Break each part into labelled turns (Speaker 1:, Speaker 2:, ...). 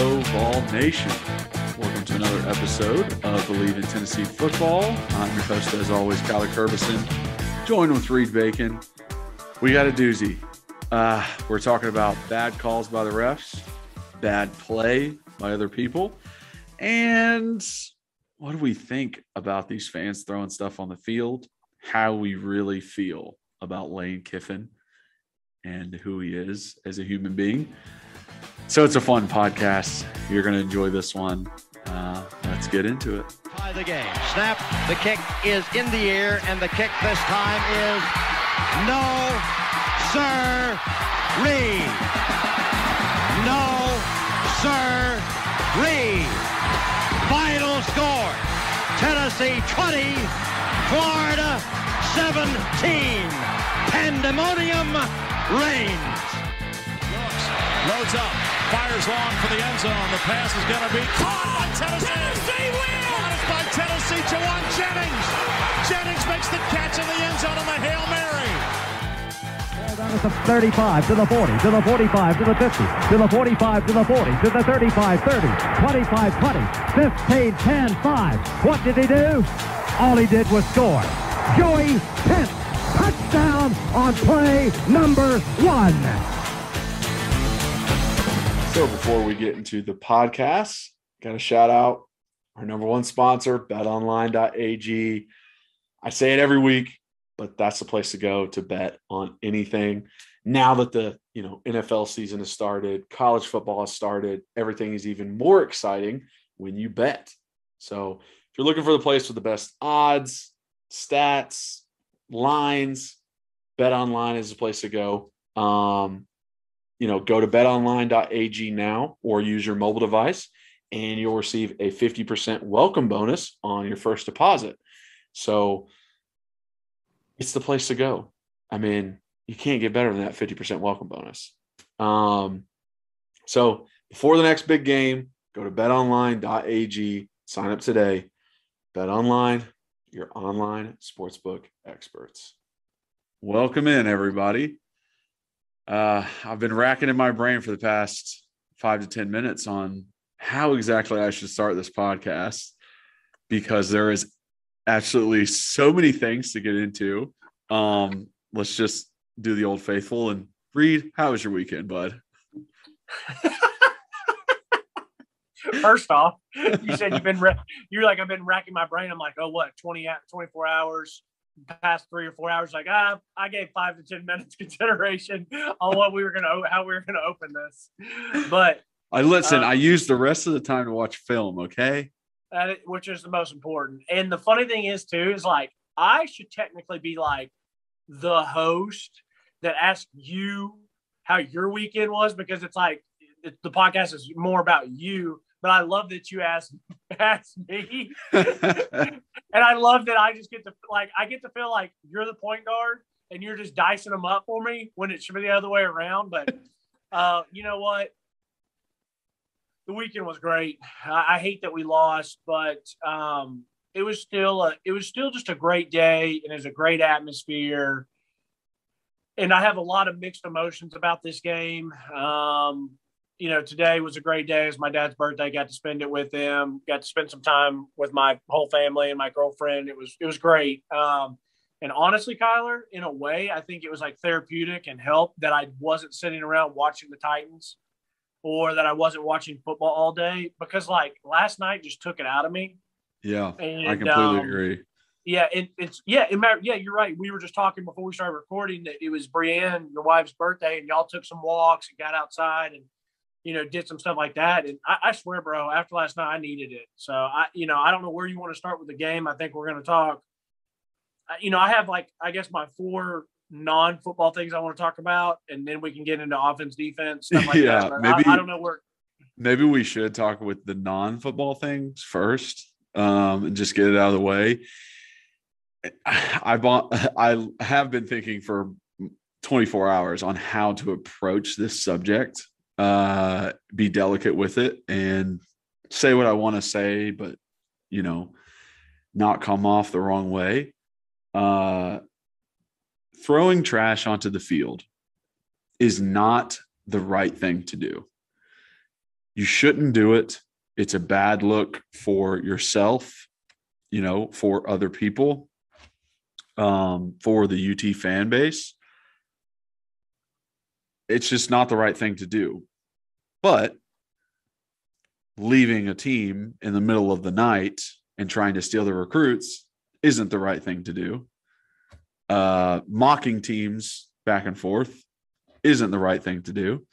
Speaker 1: Hello, Vol Nation. Welcome to another episode of Believe in Tennessee Football. I'm your host, as always, Kyler Curbison, joined with Reed Bacon. We got a doozy. We're talking about bad calls by the refs, bad play by other people, and what do we think about these fans throwing stuff on the field, how we really feel about Lane Kiffin and who he is as a human being. So it's a fun podcast. You're going to enjoy this one. Let's get into it.
Speaker 2: Tie the game. Snap. The kick is in the air, and the kick this time is no, sir-ree. No, sir-ree. Final score. Tennessee 20, Florida 17. Pandemonium reigns.
Speaker 3: Loads up, fires long for the end zone. The pass is going to be caught by Tennessee. Tennessee wins! Caught by Tennessee, Jawan Jennings. Jennings makes the catch in the end zone on the Hail Mary.
Speaker 4: Down at the 35, to the 40, to the 45, to the 50, to the 45, to the 40, to the 35, 30, 25, 20, 15, 10, 5. What did he do? All he did was score. Joey Pence, touchdown on play number 1.
Speaker 1: So before we get into the podcast, got to shout out our number one sponsor, betonline.ag. I say it every week, but that's the place to go to bet on anything. Now that the NFL season has started, college football has started, everything is even more exciting when you bet. So if you're looking for the place with the best odds, stats, lines, BetOnline is the place to go. Go to betonline.ag now or use your mobile device, and you'll receive a 50% welcome bonus on your first deposit. So it's the place to go. I mean, you can't get better than that 50% welcome bonus. So before the next big game, go to betonline.ag, sign up today. BetOnline, your online sportsbook experts. Welcome in, everybody. I've been racking in my brain for the past 5 to 10 minutes on how exactly I should start this podcast, because there is absolutely so many things to get into. Let's just do the old faithful. And Reed, how was your weekend, bud?
Speaker 5: First off, you said you've been you're like, I've been racking my brain. I'm like, oh, what, 24 hours? Past 3 or 4 hours, like I gave 5 to 10 minutes consideration on how we were gonna open this. But
Speaker 1: I used the rest of the time to watch film, okay?
Speaker 5: Which is the most important. And the funny thing is too, is like I should technically be like the host that asks you how your weekend was, because it's like the podcast is more about you. But I love that you asked me, and I love that I just get to feel like you're the point guard and you're just dicing them up for me when it should be the other way around. But you know what? The weekend was great. I hate that we lost, but it was still just a great day, and it was a great atmosphere. And I have a lot of mixed emotions about this game. Today was a great day. It was my dad's birthday. Got to spend it with him. Got to spend some time with my whole family and my girlfriend. It was great. And honestly, Kyler, in a way, I think it was like therapeutic and helped that I wasn't sitting around watching the Titans, or that I wasn't watching football all day, because like last night just took it out of me.
Speaker 1: Yeah, and I completely agree.
Speaker 5: Yeah, you're right. We were just talking before we started recording that it was Brienne, your wife's birthday, and y'all took some walks and got outside and did some stuff like that. And I swear, bro, after last night, I needed it. So I don't know where you want to start with the game. I think we're going to talk. I have I guess my 4 non-football things I want to talk about, and then we can get into offense, defense, stuff like that. But maybe I don't know where.
Speaker 1: Maybe we should talk with the non-football things first, and just get it out of the way. I have been thinking for 24 hours on how to approach this subject. Be delicate with it and say what I want to say, but, not come off the wrong way. Throwing trash onto the field is not the right thing to do. You shouldn't do it. It's a bad look for yourself, for other people, for the UT fan base. It's just not the right thing to do. But leaving a team in the middle of the night and trying to steal the recruits isn't the right thing to do. Mocking teams back and forth isn't the right thing to do.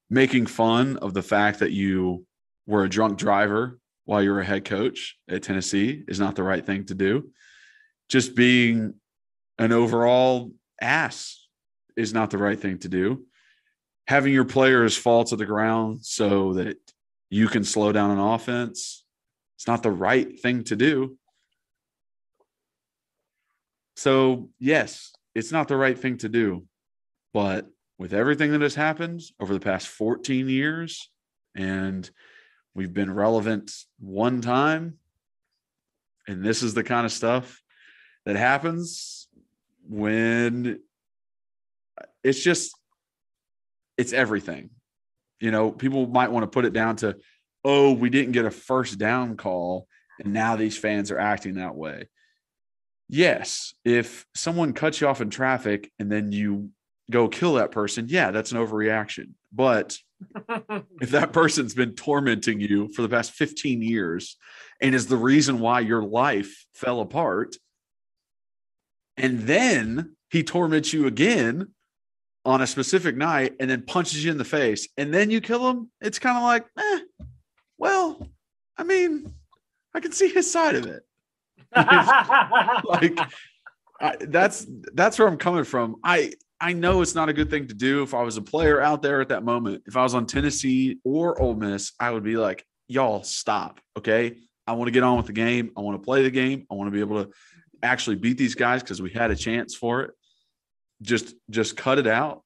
Speaker 1: Making fun of the fact that you were a drunk driver while you were a head coach at Tennessee is not the right thing to do. Just being an overall ass is not the right thing to do. Having your players fall to the ground so that you can slow down an offense, it's not the right thing to do. So, yes, it's not the right thing to do. But with everything that has happened over the past 14 years, and we've been relevant one time, and this is the kind of stuff that happens when it's everything. People might want to put it down to, oh, we didn't get a first down call, and now these fans are acting that way. Yes, if someone cuts you off in traffic and then you go kill that person, yeah, that's an overreaction. But if that person's been tormenting you for the past 15 years and is the reason why your life fell apart, and then he torments you again on a specific night and then punches you in the face and then you kill him, it's kind of like, well, I mean, I can see his side of it. That's where I'm coming from. I know it's not a good thing to do. If I was a player out there at that moment, if I was on Tennessee or Ole Miss, I would be like, y'all stop. Okay. I want to get on with the game. I want to play the game. I want to be able to actually beat these guys because we had a chance for it. Just cut it out.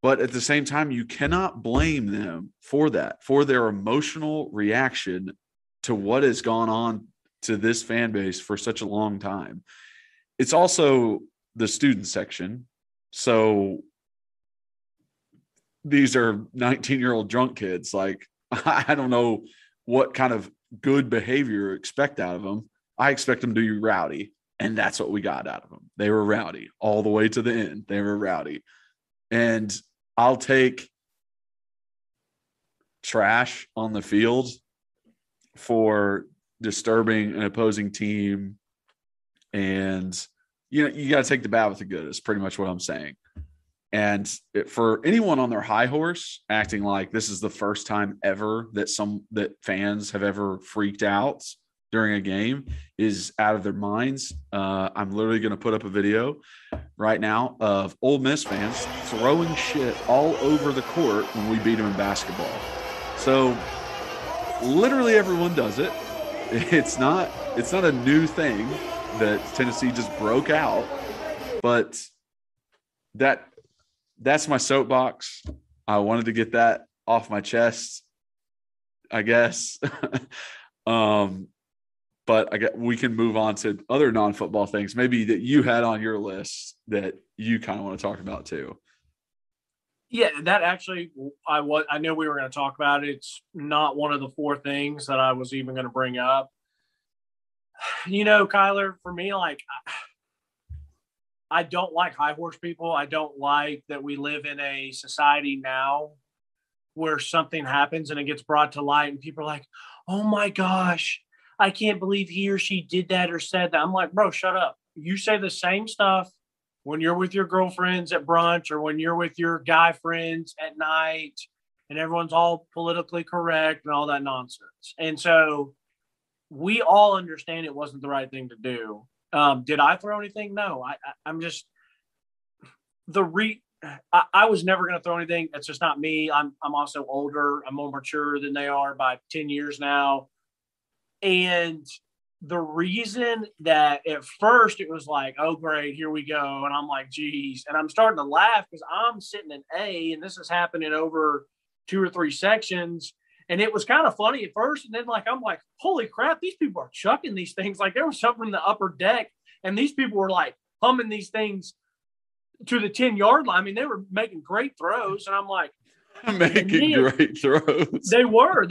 Speaker 1: But at the same time, you cannot blame them for that, for their emotional reaction to what has gone on to this fan base for such a long time. It's also the student section. So these are 19-year-old drunk kids. Like, I don't know what kind of good behavior you expect out of them. I expect them to be rowdy. And that's what we got out of them. They were rowdy all the way to the end. They were rowdy. And I'll take trash on the field for disturbing an opposing team. And, you got to take the bad with the good is pretty much what I'm saying. And for anyone on their high horse acting like this is the first time ever that fans have ever freaked out during a game is out of their minds. I'm literally going to put up a video right now of Ole Miss fans throwing shit all over the court when we beat them in basketball. So literally everyone does it. It's not a new thing that Tennessee just broke out, but that's my soapbox. I wanted to get that off my chest, I guess. But we can move on to other non-football things maybe that you had on your list that you kind of want to talk about too.
Speaker 5: Yeah, that actually, I knew we were going to talk about it. It's not one of the four things that I was even going to bring up. Kyler, for me, I don't like high horse people. I don't like that we live in a society now where something happens and it gets brought to light and people are like, oh my gosh, I can't believe he or she did that or said that. I'm like, bro, shut up. You say the same stuff when you're with your girlfriends at brunch or when you're with your guy friends at night and everyone's all politically correct and all that nonsense. And so we all understand it wasn't the right thing to do. Did I throw anything? No, I'm just I was never going to throw anything. That's just not me. I'm also older. I'm more mature than they are by 10 years now. And the reason that at first it was like, oh, great, here we go. And I'm like, geez. And I'm starting to laugh because I'm sitting in A and this is happening over 2 or 3 sections. And it was kind of funny at first. And then I'm like, holy crap, these people are chucking these things. Like there was something in the upper deck and these people were like humming these things to the 10-yard line. I mean, they were making great throws. And I'm like,
Speaker 1: Making great throws.
Speaker 5: They were.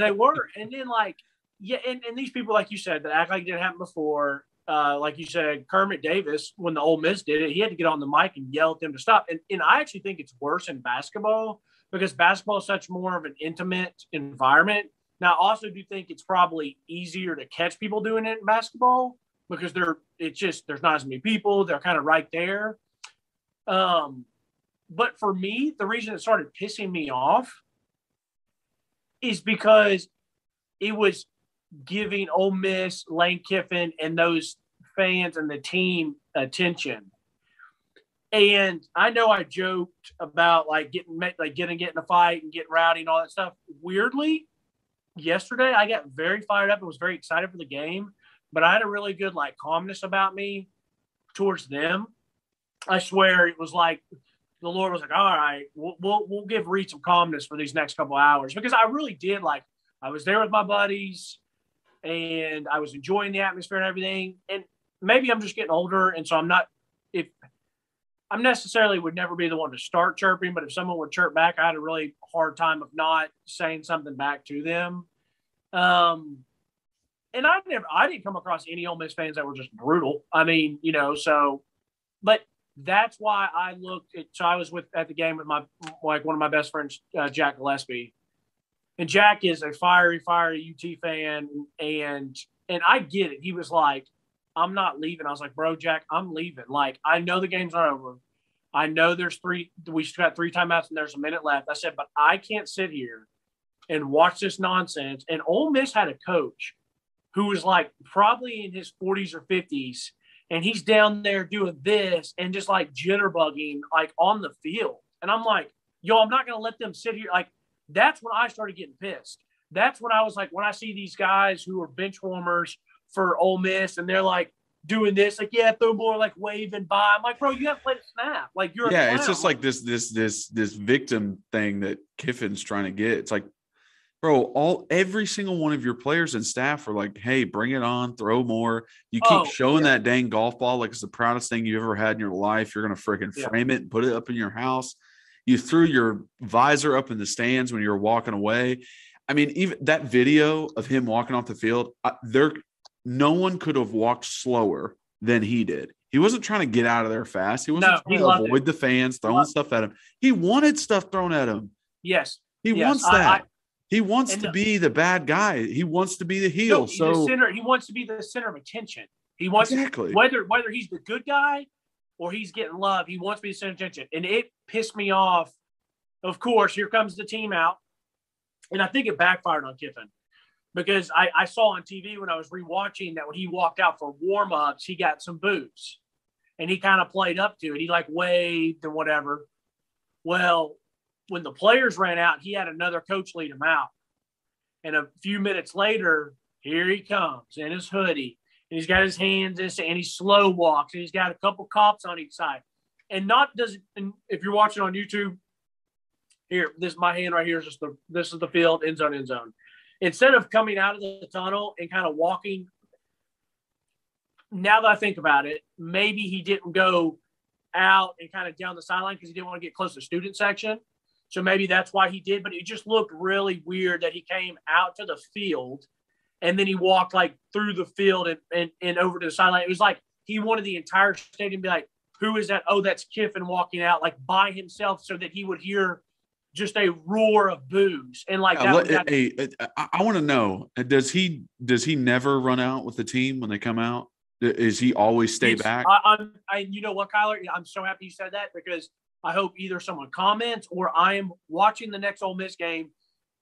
Speaker 5: And then, like, yeah, and these people, like you said, that act like it didn't happen before, like you said, Kermit Davis, when the Ole Miss did it, he had to get on the mic and yell at them to stop. And I actually think it's worse in basketball because basketball is such more of an intimate environment. Now, I also do think it's probably easier to catch people doing it in basketball because there's not as many people. They're kind of right there. But for me, the reason it started pissing me off is because it was giving Ole Miss, Lane Kiffin, and those fans and the team attention. And I know I joked about getting in a fight and getting rowdy and all that stuff. Weirdly, yesterday I got very fired up and was very excited for the game, but I had a really good calmness about me towards them. I swear it was like the Lord was like, all right, we'll give Reed some calmness for these next couple hours, because I really did. I was there with my buddies and I was enjoying the atmosphere and everything. And maybe I'm just getting older, and so I'm necessarily would never be the one to start chirping, but if someone would chirp back, I had a really hard time of not saying something back to them. And I didn't come across any Ole Miss fans that were just brutal. I mean, but that's why I looked at. So I was at the game with one of my best friends, Jack Gillespie, and Jack is a fiery UT fan, and I get it. He was like, "I'm not leaving." I was like, "Bro, Jack, I'm leaving. I know the game's not over. I know we got 3 timeouts and there's a minute left." I said, "But I can't sit here and watch this nonsense." And Ole Miss had a coach who was probably in his 40s or 50s. And he's down there doing this and just jitterbugging on the field. And I'm like, yo, I'm not going to let them sit here. That's when I started getting pissed. That's when I was when I see these guys who are bench warmers for Ole Miss and they're doing this, yeah, throw more waving by. I'm like, bro, you haven't played a snap. You're a clown.
Speaker 1: It's just this victim thing that Kiffin's trying to get. It's bro, every single one of your players and staff are hey, bring it on, throw more. You keep showing that dang golf ball it's the proudest thing you ever had in your life. You're going to freaking frame it and put it up in your house. You threw your visor up in the stands when you were walking away. I mean, even that video of him walking off the field, no one could have walked slower than he did. He wasn't trying to get out of there fast. He wasn't trying to avoid the fans throwing stuff at him. He wanted stuff thrown at him.
Speaker 5: Yes.
Speaker 1: He wants that. He wants to be the bad guy. He wants to be the heel.
Speaker 5: The center. He wants to be the center of attention. He wants whether he's the good guy or he's getting love. He wants to be the center of attention, and it pissed me off. Of course, here comes the team out, and I think it backfired on Kiffin because I saw on TV when I was rewatching that when he walked out for warm-ups, he got some boos, and he kind of played up to it. He waved and whatever. Well, when the players ran out, he had another coach lead him out. And a few minutes later, here he comes in his hoodie. And he's got his hands in, and he slow walks. And he's got a couple cops on each side. And if you're watching on YouTube, here, my hand right here is this is the field, end zone. Instead of coming out of the tunnel and kind of walking, now that I think about it, maybe he didn't go out and kind of down the sideline because he didn't want to get close to the student section. So maybe that's why he did, but it just looked really weird that he came out to the field and then he walked through the field and over to the sideline. It was he wanted the entire stadium to be who is that? Oh, that's Kiffin walking out by himself so that he would hear just a roar of boos. And
Speaker 1: I want to know, does he never run out with the team when they come out? Is he always stay back?
Speaker 5: You know what, Kyler? I'm so happy you said that because I hope either someone comments or I am watching the next Ole Miss game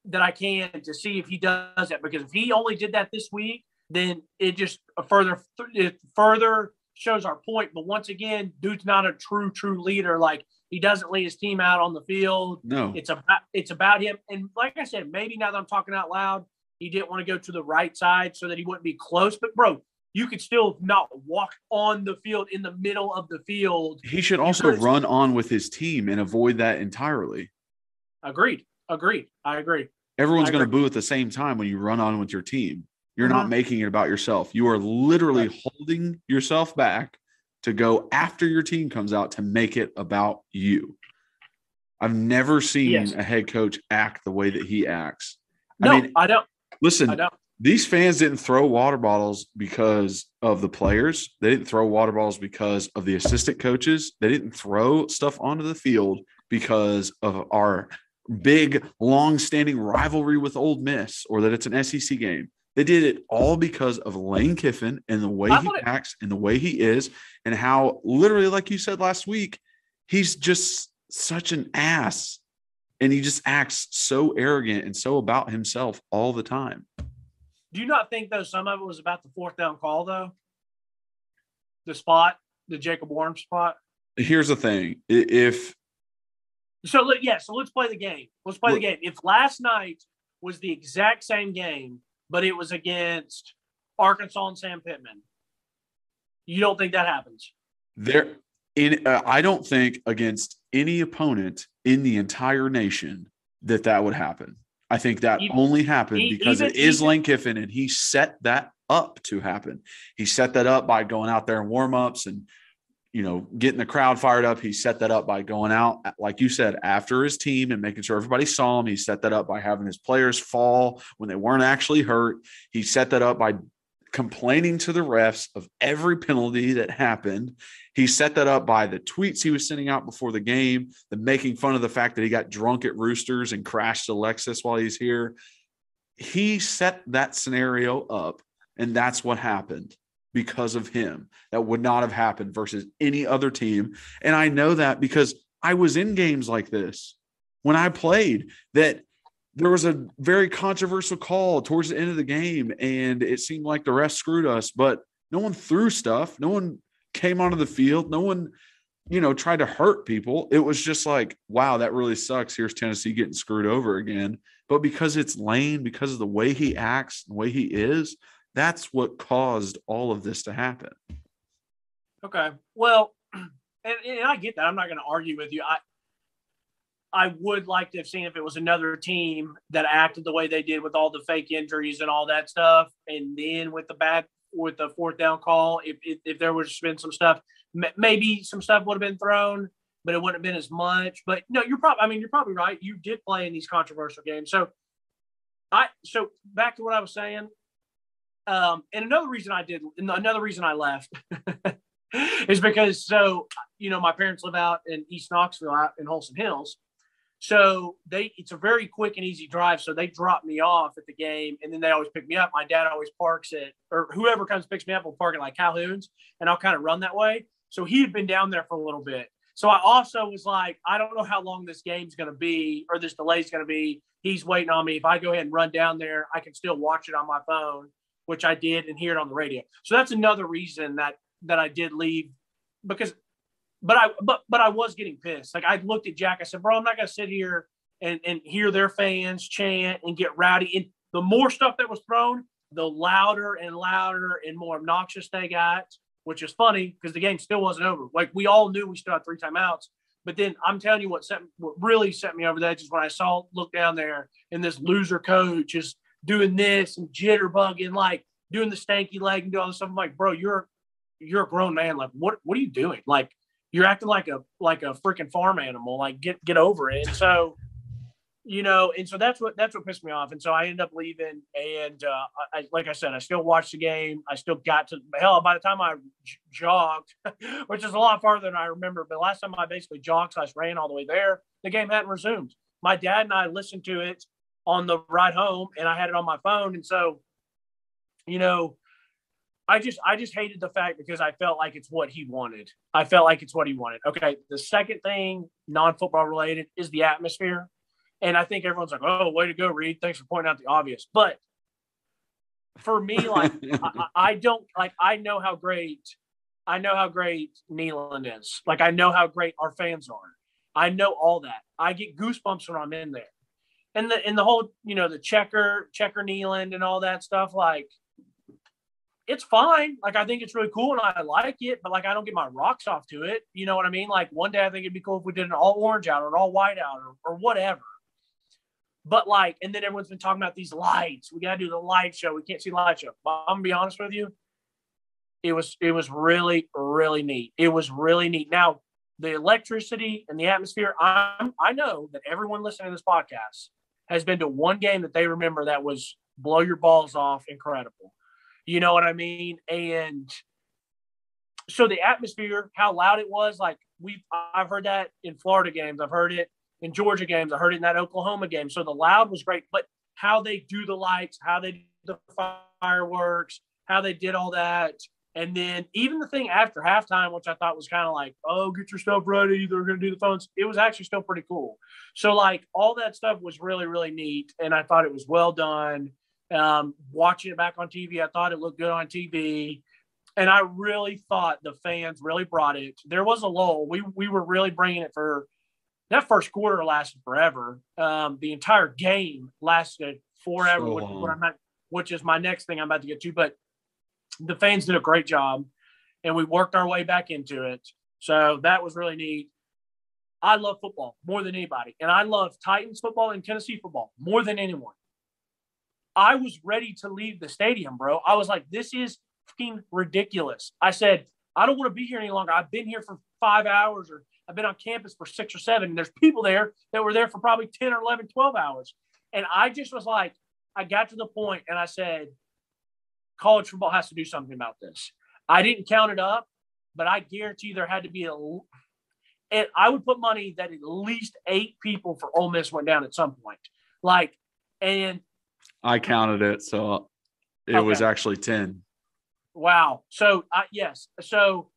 Speaker 5: that I can to see if he does that. Because if he only did that this week, then it just further shows our point. But once again, dude's not a true leader. He doesn't lead his team out on the field.
Speaker 1: No,
Speaker 5: it's about him. And like I said, maybe now that I'm talking out loud, he didn't want to go to the right side so that he wouldn't be close. But bro, you could still not walk on the field in the middle of the field.
Speaker 1: He should also run on with his team and avoid that entirely.
Speaker 5: Agreed. I agree.
Speaker 1: Everyone's going to boo at the same time when you run on with your team. You're not making it about yourself. You are literally holding yourself back to go after your team comes out to make it about you. I've never seen
Speaker 5: Yes.
Speaker 1: a head coach act the way that he acts.
Speaker 5: No, I don't.
Speaker 1: Listen,
Speaker 5: I don't.
Speaker 1: these fans didn't throw water bottles because of the players. They didn't throw water bottles because of the assistant coaches. They didn't throw stuff onto the field because of our big, long-standing rivalry with Ole Miss or that it's an SEC game. They did it all because of Lane Kiffin and the way he acts and the way he is and how literally, like you said last week, he's just such an ass and he just acts so arrogant and so about himself all the time.
Speaker 5: Do you not think, though, some of it was about the fourth down call, though? The Jacob Warren spot?
Speaker 1: Here's the thing.
Speaker 5: So let's play the game. The game. If last night was the exact same game, but it was against Arkansas and Sam Pittman, you don't think that happens?
Speaker 1: I don't think against any opponent in the entire nation that would happen. I think that only happened because it is Lane Kiffin, and he set that up to happen. He set that up by going out there in warm-ups and, getting the crowd fired up. He set that up by going out, like you said, after his team and making sure everybody saw him. He set that up by having his players fall when they weren't actually hurt. He set that up by complaining to the refs of every penalty that happened. He set that up by the tweets he was sending out before the game, the making fun of the fact that he got drunk at Roosters and crashed a Lexus while he's here. He set that scenario up, and that's what happened because of him. That would not have happened versus any other team. And I know that because I was in games like this when I played, that there was a very controversial call towards the end of the game, and it seemed like the refs screwed us, but no one threw stuff. No one came onto the field. No one, tried to hurt people. It was just like, wow, that really sucks. Here's Tennessee getting screwed over again. But because it's Lane, because of the way he acts, the way he is, that's what caused all of this to happen.
Speaker 5: Okay. Well, and I get that. I'm not going to argue with you. I would like to have seen if it was another team that acted the way they did with all the fake injuries and all that stuff. And then with the fourth down call, if there was been some stuff, maybe some stuff would have been thrown, but it wouldn't have been as much. But no, you're probably right. You did play in these controversial games. So back to what I was saying. And another reason I left is because, my parents live out in East Knoxville, out in Holston Hills. So it's a very quick and easy drive. So they drop me off at the game, and then they always pick me up. My dad always parks or whoever comes picks me up will park at like Calhoun's, and I'll kind of run that way. So he had been down there for a little bit. So I also was like, I don't know how long this game's going to be or this delay's going to be. He's waiting on me. If I go ahead and run down there, I can still watch it on my phone, which I did, and hear it on the radio. So that's another reason that I did leave, because But I was getting pissed. Like, I looked at Jack. I said, bro, I'm not going to sit here and hear their fans chant and get rowdy. And the more stuff that was thrown, the louder and louder and more obnoxious they got, which is funny because the game still wasn't over. Like, we all knew we still had 3 timeouts. But then I'm telling you what really set me over the edge is when I look down there and this loser coach is doing this and jitterbugging, like doing the stanky leg and doing all this stuff. I'm like, bro, you're a grown man. Like, what are you doing? Like, you're acting like a freaking farm animal. Like, get over it. And so, and so that's what pissed me off. And so I ended up leaving. And like I said, I still watched the game. I still got to by the time I jogged, which is a lot farther than I remember. But last time I basically jogged, so I ran all the way there. The game hadn't resumed. My dad and I listened to it on the ride home, and I had it on my phone. And so, I just hated the fact because I felt like it's what he wanted. Okay. The second thing, non-football related, is the atmosphere. And I think everyone's like, oh, way to go, Reed. Thanks for pointing out the obvious. But for me, like, I know how great Neyland is. Like, I know how great our fans are. I know all that. I get goosebumps when I'm in there. And the whole, the checker Neyland and all that stuff, like, it's fine. Like, I think it's really cool and I like it, but like, I don't get my rocks off to it. You know what I mean? Like, one day I think it'd be cool if we did an all orange out or an all white out or whatever. But like, and then everyone's been talking about these lights. We got to do the light show. We can't see the light show. But I'm gonna be honest with you. It was really, really neat. It was really neat. Now, the electricity and the atmosphere. I know that everyone listening to this podcast has been to one game that they remember that was blow your balls off incredible. You know what I mean? And so the atmosphere, how loud it was, like I've heard that in Florida games. I've heard it in Georgia games. I heard it in that Oklahoma game. So the loud was great, but how they do the lights, how they do the fireworks, how they did all that. And then even the thing after halftime, which I thought was kind of like, oh, get your stuff ready. They're going to do the phones. It was actually still pretty cool. So like all that stuff was really, really neat. And I thought it was well done. Watching it back on TV, I thought it looked good on TV. And I really thought the fans really brought it. There was a lull. We were really bringing it for that first quarter lasted forever. The entire game lasted forever,
Speaker 1: So
Speaker 5: which is my next thing I'm about to get to. But the fans did a great job, and we worked our way back into it. So that was really neat. I love football more than anybody, and I love Titans football and Tennessee football more than anyone. I was ready to leave the stadium, bro. I was like, this is fucking ridiculous. I said, I don't want to be here any longer. I've been here for 5 hours, or I've been on campus for 6 or 7. And there's people there that were there for probably 10 or 11, 12 hours. And I just was like, I got to the point and I said, college football has to do something about this. I didn't count it up, but I guarantee there had to be and I would put money that at least 8 people for Ole Miss went down at some point. And
Speaker 1: I counted it. So it was actually 10.
Speaker 5: Wow. So yes. So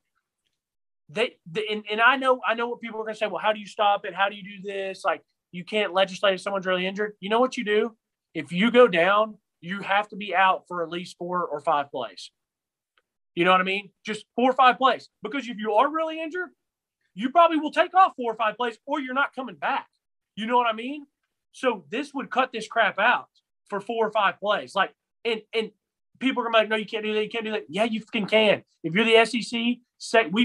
Speaker 5: and I know what people are going to say. Well, how do you stop it? How do you do this? Like, you can't legislate if someone's really injured. You know what you do? If you go down, you have to be out for at least 4 or 5 plays. You know what I mean? Just 4 or 5 plays. Because if you are really injured, you probably will take off 4 or 5 plays, or you're not coming back. You know what I mean? So this would cut this crap out for 4 or 5 plays. Like, and people are going to be like, no, you can't do that. You can't do that. Yeah, you can. If you're the SEC,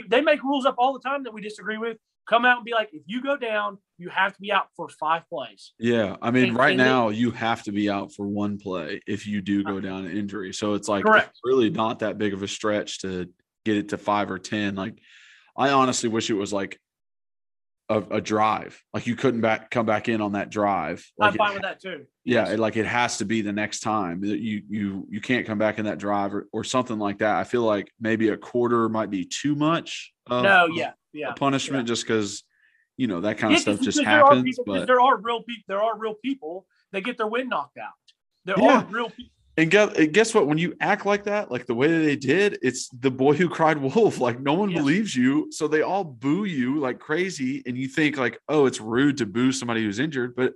Speaker 5: they make rules up all the time that we disagree with. Come out and be like, if you go down, you have to be out for 5 plays.
Speaker 1: Yeah. I mean, right now you have to be out for 1 play if you do go down an injury. So it's like, it's really not that big of a stretch to get it to 5 or 10. Like, I honestly wish it was like a drive. Like, you couldn't come back in on that drive. Like,
Speaker 5: I'm fine with that too.
Speaker 1: Yeah. It has to be the next time. You can't come back in that drive or something like that. I feel like maybe a quarter might be too much. A punishment, just because, that kind of stuff just happens. But
Speaker 5: there are real people that get their wind knocked out. There are real people.
Speaker 1: And guess what? When you act like that, like the way that they did, it's the boy who cried wolf. Like, no one believes you. So they all boo you like crazy. And you think like, oh, it's rude to boo somebody who's injured. But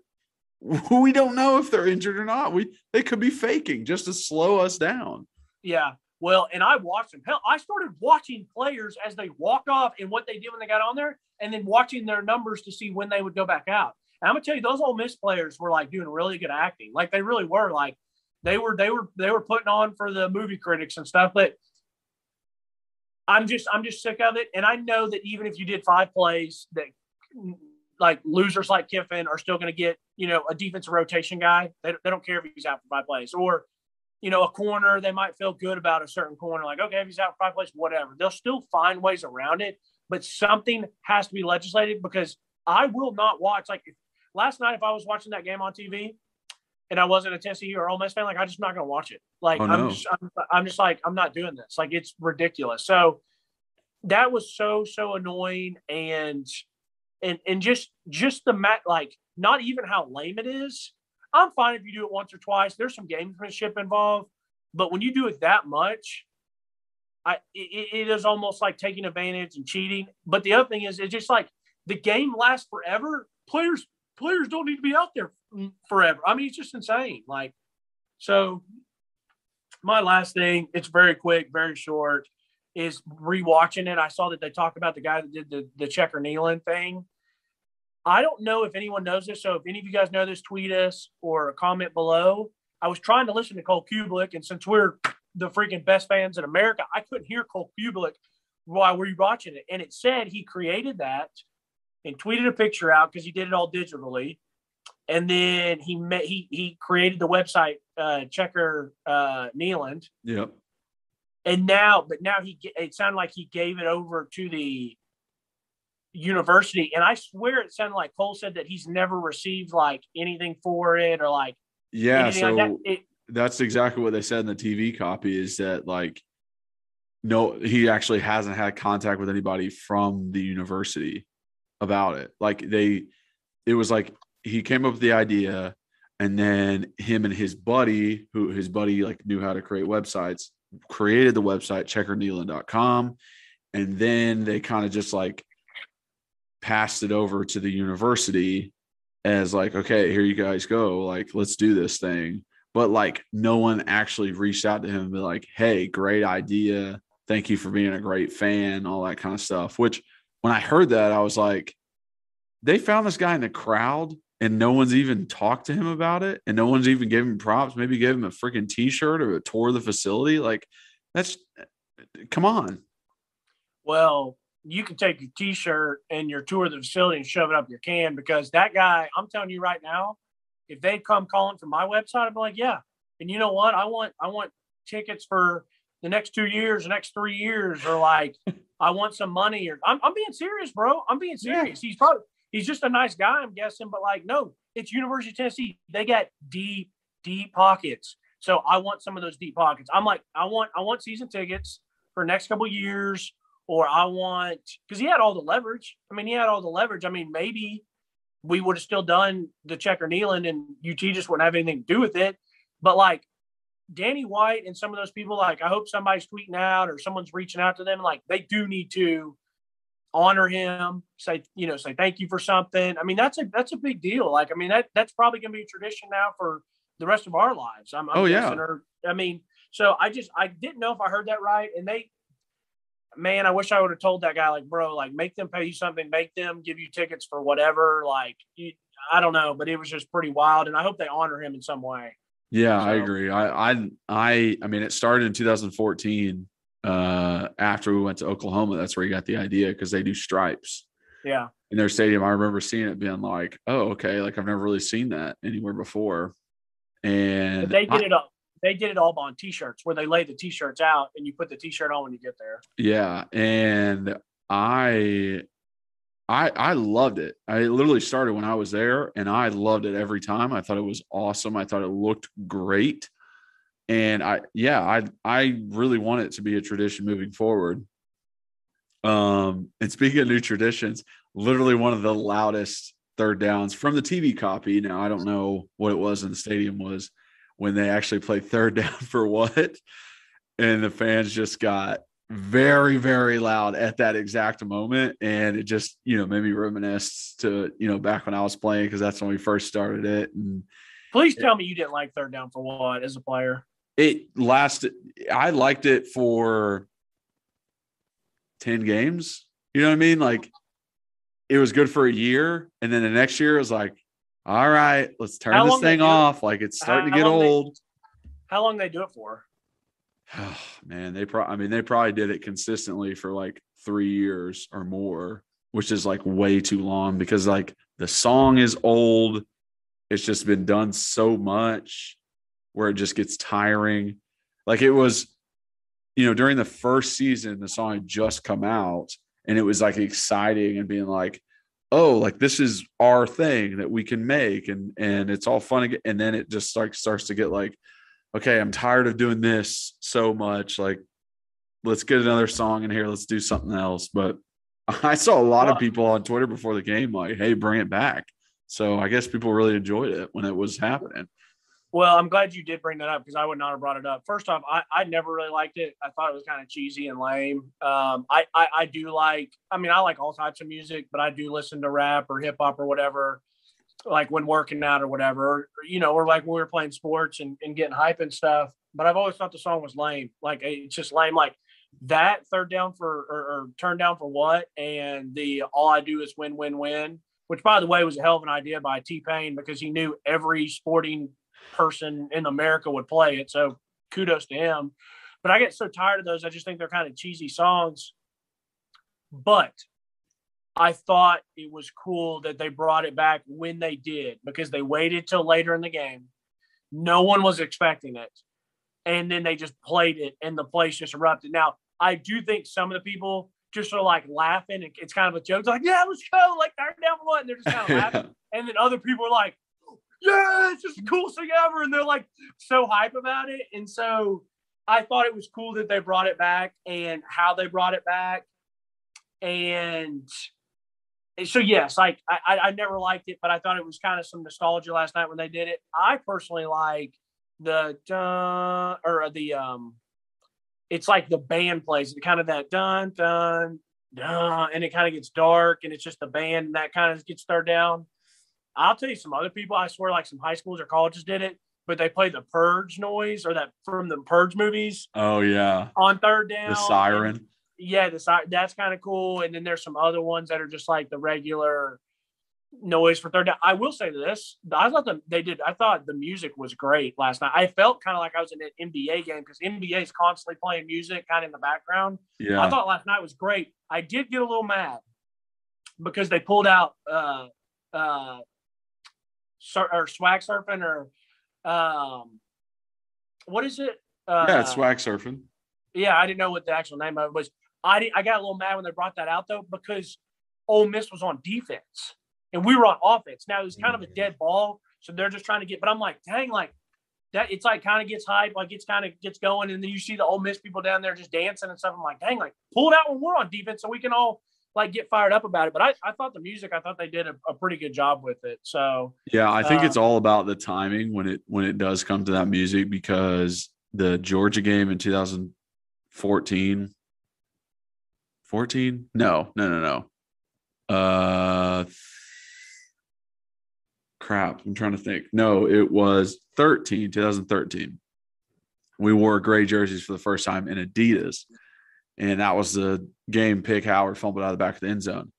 Speaker 1: we don't know if they're injured or not. They could be faking just to slow us down. Yeah.
Speaker 5: Well, and I watched them. Hell, I started watching players as they walked off and what they did when they got on there, and then watching their numbers to see when they would go back out. And I'm gonna tell you, those Ole Miss players were like doing really good acting. Like, they really were. Like, they were putting on for the movie critics and stuff. But I'm just sick of it. And I know that even if you did 5 plays, that like losers like Kiffin are still going to get, a defensive rotation guy. They don't care if he's out for 5 plays, or, a corner. They might feel good about a certain corner. Like, okay, if he's out for 5 plays, whatever. They'll still find ways around it, but something has to be legislated, because I will not watch. Like, last night, if I was watching that game on TV and I wasn't a Tennessee or Ole Miss fan, like, I'm just not going to watch it. Like, I'm just like, I'm not doing this. Like, it's ridiculous. So that was so annoying. And just the like, not even how lame it is. I'm fine if you do it once or twice. There's some gamesmanship involved, but when you do it that much, it is almost like taking advantage and cheating. But the other thing is, it's just like the game lasts forever. Players don't need to be out there forever. I mean, it's just insane. Like, so my last thing, it's very quick, very short, is rewatching it. I saw that they talked about the guy that did the checker kneeling thing. I don't know if anyone knows this, so if any of you guys know this, tweet us or comment below. I was trying to listen to Cole Kubelik, and since we're the freaking best fans in America, I couldn't hear Cole Kubelik while we were watching it. And it said he created that and tweeted a picture out because he did it all digitally. And then he created the website Checker Kneeland.
Speaker 1: Yep.
Speaker 5: And now it sounded like he gave it over to university. And I swear it sounded like Cole said that he's never received like anything for it or like anything
Speaker 1: so
Speaker 5: like that.
Speaker 1: That's exactly what they said in the TV copy, is that like, no, he actually hasn't had contact with anybody from the university about it. Like it was like he came up with the idea, and then him and his buddy like knew how to create websites, created the website checkerkneeling.com. And then they kind of just like passed it over to the university as like, okay, here you guys go. Like, let's do this thing. But like, no one actually reached out to him and be like, hey, great idea. Thank you for being a great fan, all that kind of stuff. Which when I heard that, I was like, they found this guy in the crowd and no one's even talked to him about it. And no one's even given him props, maybe give him a freaking t-shirt or a tour of the facility. Like, come on.
Speaker 5: Well, you can take your t-shirt and your tour of the facility and shove it up your can, because that guy, I'm telling you right now, if they'd come calling from my website, I'd be like, yeah. And you know what? I want tickets for the next 2 years, the next 3 years, or like, I want some money, or I'm being serious, bro. I'm being serious. Yeah. He's just a nice guy, I'm guessing, but like, no, it's University of Tennessee. They got deep, deep pockets. So I want some of those deep pockets. I'm like, I want season tickets for the next couple of years. Or I want, because he had all the leverage. I mean, maybe we would have still done the checker kneeling and UT just wouldn't have anything to do with it. But like Danny White and some of those people, like I hope somebody's tweeting out or someone's reaching out to them. Like they do need to honor him, say thank you for something. I mean, that's a big deal. Like, I mean, that's probably going to be a tradition now for the rest of our lives. I'm guessing. Or, I mean, so I didn't know if I heard that right. And man, I wish I would have told that guy, like, bro, like, make them pay you something, make them give you tickets for whatever. Like, I don't know, but it was just pretty wild, and I hope they honor him in some way.
Speaker 1: Yeah, so. I agree. I mean, it started in 2014 after we went to Oklahoma. That's where he got the idea, because they do stripes.
Speaker 5: Yeah.
Speaker 1: In their stadium. I remember seeing it being like, oh, okay, like I've never really seen that anywhere before. And
Speaker 5: but they did it all on T-shirts, where they lay the T-shirts out and you put the T-shirt on when you get there.
Speaker 1: Yeah, and I loved it. I literally started when I was there, and I loved it every time. I thought it was awesome. I thought it looked great, and I really want it to be a tradition moving forward. And speaking of new traditions, literally one of the loudest third downs from the TV copy. Now I don't know what it was in the stadium was when they actually played third down for what, and the fans just got very, very loud at that exact moment. And it just, made me reminisce to, back when I was playing, because that's when we first started it. And
Speaker 5: please tell me you didn't like third down for what as a player?
Speaker 1: I liked it for 10 games. You know what I mean? Like, it was good for a year. And then the next year it was like, all right, let's turn this thing off. Like, it's starting to get old.
Speaker 5: How long they do it for?
Speaker 1: Oh, man, they probably did it consistently for like 3 years or more, which is like way too long, because like the song is old. It's just been done so much where it just gets tiring. Like, it was, during the first season, the song had just come out, and it was like exciting and being like, oh, like this is our thing that we can make, and it's all fun again. And then it just starts to get like, okay, I'm tired of doing this so much. Like, let's get another song in here. Let's do something else. But I saw a lot of people on Twitter before the game like, hey, bring it back. So I guess people really enjoyed it when it was happening.
Speaker 5: Well, I'm glad you did bring that up, because I would not have brought it up. First off, I never really liked it. I thought it was kind of cheesy and lame. I do like, I like all types of music, but I do listen to rap or hip hop or whatever, like when working out or whatever, or like when we were playing sports and getting hype and stuff. But I've always thought the song was lame. Like, it's just lame. Like that third down for, or turn down for what? And the all I do is win, win, win, which, by the way, was a hell of an idea by T-Pain, because he knew every sporting person in America would play it. So kudos to him. But I get so tired of those. I just think they're kind of cheesy songs. But I thought it was cool that they brought it back when they did, because they waited till later in the game. No one was expecting it. And then they just played it, and the place just erupted. Now, I do think some of the people just sort of like laughing. And it's kind of a joke. It's like, yeah, let's go. Like, third down for what? And they're just kind of laughing. And then other people are like, yeah, it's just the coolest thing ever. And they're like so hype about it. And so I thought it was cool that they brought it back and how they brought it back. And so, yes, like I never liked it, but I thought it was kind of some nostalgia last night when they did it. I personally like the it's like the band plays kind of that dun dun dun, and it kind of gets dark, and it's just the band and that kind of gets third down. I'll tell you some other people, I swear, like some high schools or colleges did it, but they play the Purge noise or that from the Purge movies.
Speaker 1: Oh yeah,
Speaker 5: on third down,
Speaker 1: the siren.
Speaker 5: And, yeah, the siren. That's kind of cool. And then there's some other ones that are just like the regular noise for third down. I will say this: I thought the music was great last night. I felt kind of like I was in an NBA game because NBA is constantly playing music kind of in the background.
Speaker 1: Yeah,
Speaker 5: I thought last night was great. I did get a little mad because they pulled out or swag surfing or what is it?
Speaker 1: Yeah, it's swag surfing.
Speaker 5: Yeah, I didn't know what the actual name of it was. I got a little mad when they brought that out though because Ole Miss was on defense and we were on offense. Now it was kind of a dead ball, so they're just trying to get. But I'm like, dang, like that. It's like kind of gets hype, like it's kind of gets going, and then you see the Ole Miss people down there just dancing and stuff. I'm like, dang, like pull it out when we're on defense so we can all like get fired up about it. But I thought the music, I thought they did a pretty good job with it. So
Speaker 1: yeah, I think it's all about the timing when it does come to that music, because the Georgia game in 2014. No. Crap. I'm trying to think. No, it was 2013. We wore gray jerseys for the first time in Adidas. And that was the game Pick Howard fumbled out of the back of the end zone.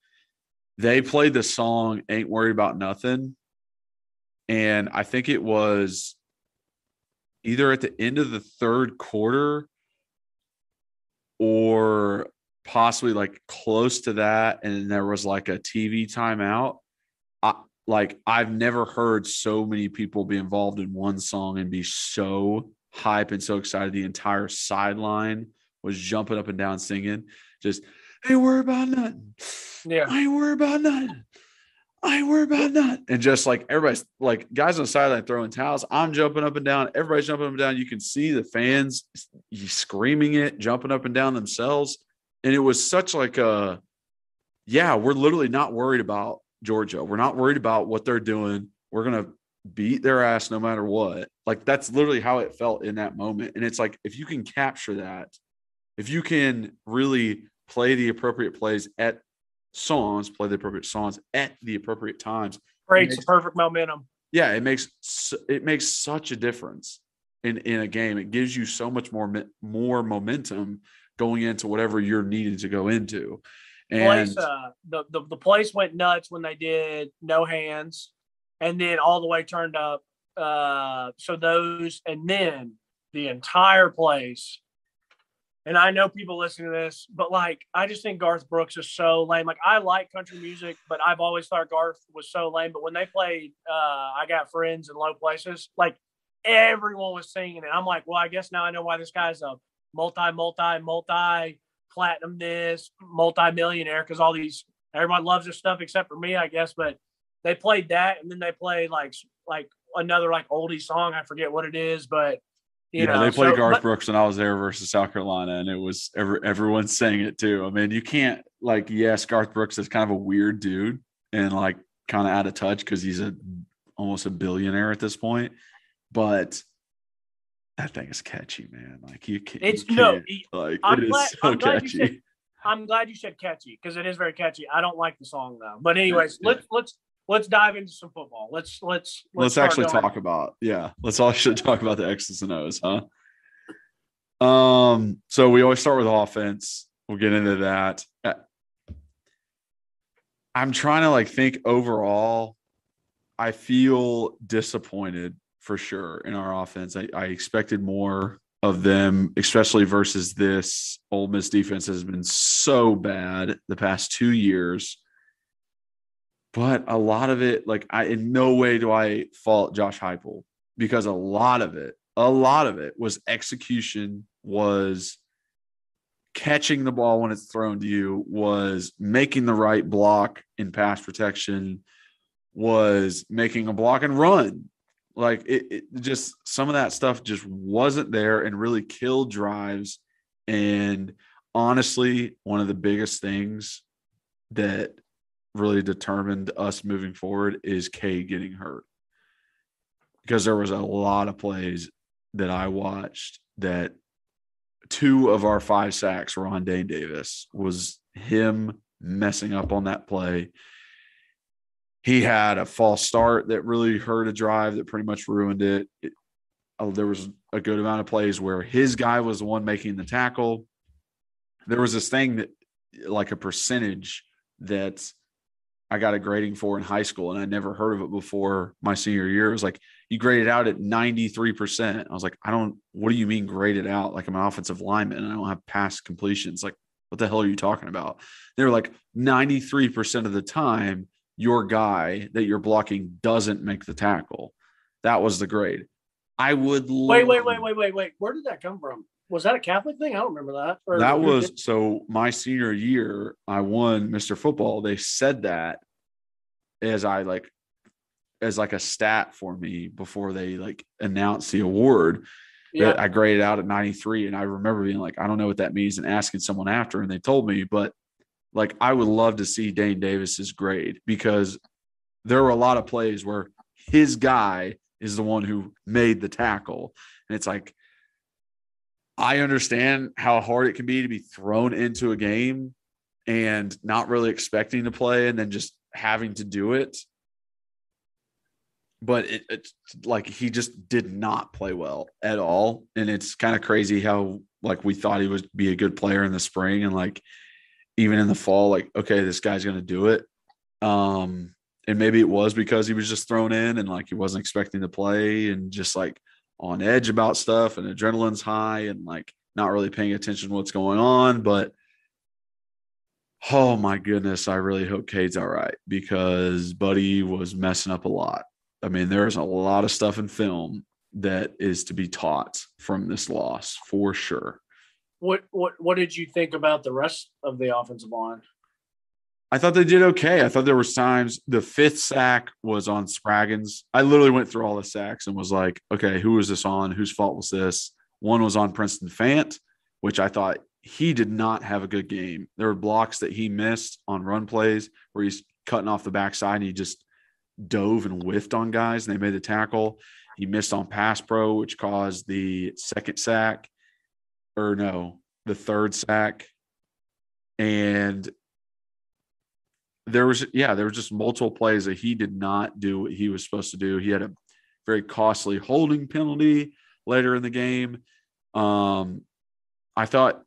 Speaker 1: They played the song Ain't Worried About Nothing. And I think it was either at the end of the third quarter or possibly like close to that, and there was like a TV timeout. I've never heard so many people be involved in one song and be so hype and so excited. The entire sideline was jumping up and down singing, just ain't worry about nothing.
Speaker 5: Yeah,
Speaker 1: I ain't worry about nothing. I ain't worry about nothing. And just like everybody's like guys on the sideline throwing towels. I'm jumping up and down. Everybody's jumping up and down. You can see the fans screaming it, jumping up and down themselves. And it was such like we're literally not worried about Georgia. We're not worried about what they're doing. We're going to beat their ass no matter what. Like that's literally how it felt in that moment. And it's like, if you can capture that, if you can really play the appropriate plays play the appropriate songs at the appropriate times.
Speaker 5: Creates the perfect momentum.
Speaker 1: Yeah. It makes such a difference in a game. It gives you so much more momentum going into whatever you're needing to go into. And
Speaker 5: the place went nuts when they did no hands, and then all the way turned up. And then the entire place. And I know people listening to this, but like, I just think Garth Brooks is so lame. Like, I like country music, but I've always thought Garth was so lame. But when they played I Got Friends in Low Places, like everyone was singing it. I'm like, well, I guess now I know why this guy's a multi-platinum multi-millionaire, because everyone loves this stuff except for me, I guess. But they played that, and then they played like another like oldie song. I forget what it is, but
Speaker 1: they played Garth Brooks when I was there versus South Carolina, and it was everyone sang it too. I mean, you can't yes, Garth Brooks is kind of a weird dude and like kind of out of touch because he's almost a billionaire at this point, but that thing is catchy, man. Like
Speaker 5: I'm glad you said catchy, because it is very catchy. I don't like the song though. But anyways, let's dive into some football. Let's
Speaker 1: actually talk about let's talk about the X's and O's, huh? So we always start with offense. We'll get into that. I'm trying to think overall. I feel disappointed for sure in our offense. I expected more of them, especially versus this Ole Miss defense has been so bad the past 2 years. But a lot of it, in no way do I fault Josh Heupel, because a lot of it was execution, was catching the ball when it's thrown to you, was making the right block in pass protection, was making a block and run. Like it just, some of that stuff just wasn't there and really killed drives. And honestly, one of the biggest things that really determined us moving forward is K getting hurt. Because there was a lot of plays that I watched that 2 of our 5 sacks were on Dane Davis, was him messing up on that play. He had a false start that really hurt a drive that pretty much ruined it. There was a good amount of plays where his guy was the one making the tackle. There was this thing that, like a percentage that I got a grading for in high school, and I never heard of it before my senior year. It was like, you graded out at 93%. I was like, what do you mean graded out? Like, I'm an offensive lineman and I don't have pass completions. Like, what the hell are you talking about? They were like, 93% of the time, your guy that you're blocking doesn't make the tackle. That was the grade. I would
Speaker 5: wait. Where did that come from? Was that a Catholic thing? I don't remember that.
Speaker 1: That was, so my senior year, I won Mr. Football. They said that as like a stat for me before they like announced the award. Yeah. I graded out at 93. And I remember being like, I don't know what that means, and asking someone after, and they told me. But like, I would love to see Dane Davis's grade, because there were a lot of plays where his guy is the one who made the tackle. And it's like, I understand how hard it can be to be thrown into a game and not really expecting to play and then just having to do it. But it's like, he just did not play well at all. And it's kind of crazy how, like, we thought he would be a good player in the spring, and like even in the fall, like, okay, this guy's going to do it. And maybe it was because he was just thrown in and like he wasn't expecting to play and just like on edge about stuff, and adrenaline's high and like not really paying attention to what's going on. But oh my goodness, I really hope Cade's all right, because Buddy was messing up a lot. I mean, there's a lot of stuff in film that is to be taught from this loss for sure.
Speaker 5: What did you think about the rest of the offensive line?
Speaker 1: I thought they did okay. I thought there was times, the 5th sack was on Spraggins. I literally went through all the sacks and was like, okay, who was this on? Whose fault was this? One was on Princeton Fant, which I thought he did not have a good game. There were blocks that he missed on run plays where he's cutting off the backside and he just dove and whiffed on guys and they made the tackle. He missed on pass pro, which caused the 2nd sack, or no, the 3rd sack. And there was just multiple plays that he did not do what he was supposed to do. He had a very costly holding penalty later in the game. I thought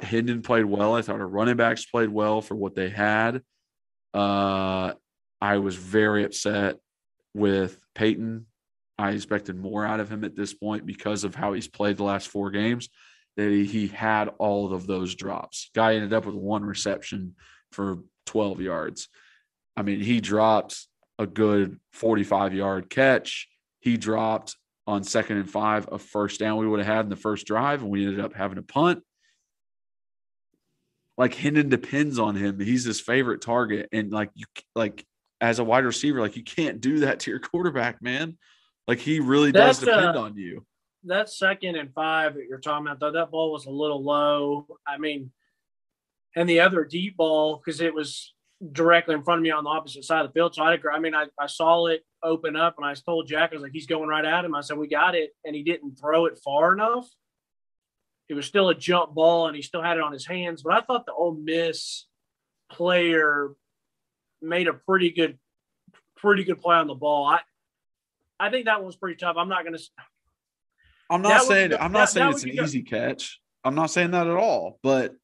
Speaker 1: Hendon played well. I thought our running backs played well for what they had. I was very upset with Peyton. I expected more out of him at this point because of how he's played the last 4 games, that he had all of those drops. Guy ended up with 1 reception for 12 yards. I mean, he dropped a good 45-yard catch. He dropped on 2nd and 5 a first down we would have had in the first drive, and we ended up having a punt. Like, Hendon depends on him. He's his favorite target. And as a wide receiver, like, you can't do that to your quarterback, man. Like, he really does depend on you.
Speaker 5: That 2nd and 5 that you're talking about, though, that ball was a little low. I mean, and the other deep ball, because it was directly in front of me on the opposite side of the field. So I saw it open up, and I told Jack, I was like, he's going right at him. I said, we got it. And he didn't throw it far enough. It was still a jump ball, and he still had it on his hands. But I thought the Ole Miss player made a pretty good play on the ball. I think that one was pretty tough. I'm not saying it's an easy catch. I'm not saying that at all. But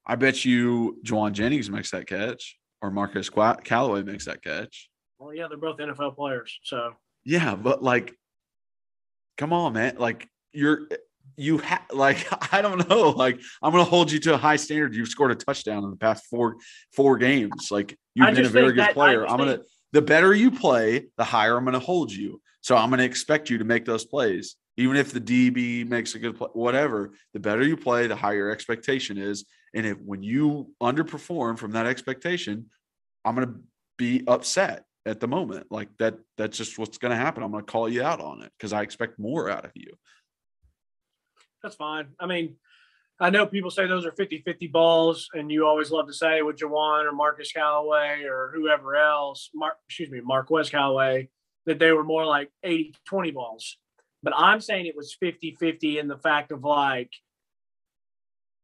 Speaker 5: I bet you Juwan Jennings makes that catch, or Marcus Callaway makes that catch. Well, yeah, they're both NFL players. So
Speaker 1: yeah, but like, come on, man. Like, I don't know. Like, I'm going to hold you to a high standard. You've scored a touchdown in the past four games. Like, you've been a very good player. The better you play, the higher I'm going to hold you. So I'm going to expect you to make those plays. Even if the DB makes a good play, whatever, the better you play, the higher your expectation is. And when you underperform from that expectation, I'm going to be upset at the moment. Like that's just what's going to happen. I'm going to call you out on it because I expect more out of you.
Speaker 5: That's fine. I mean, I know people say those are 50-50 balls, and you always love to say with Jawan or Marcus Callaway or whoever else, Marquez Callaway, that they were more like 80-20 balls. But I'm saying it was 50-50 in the fact of like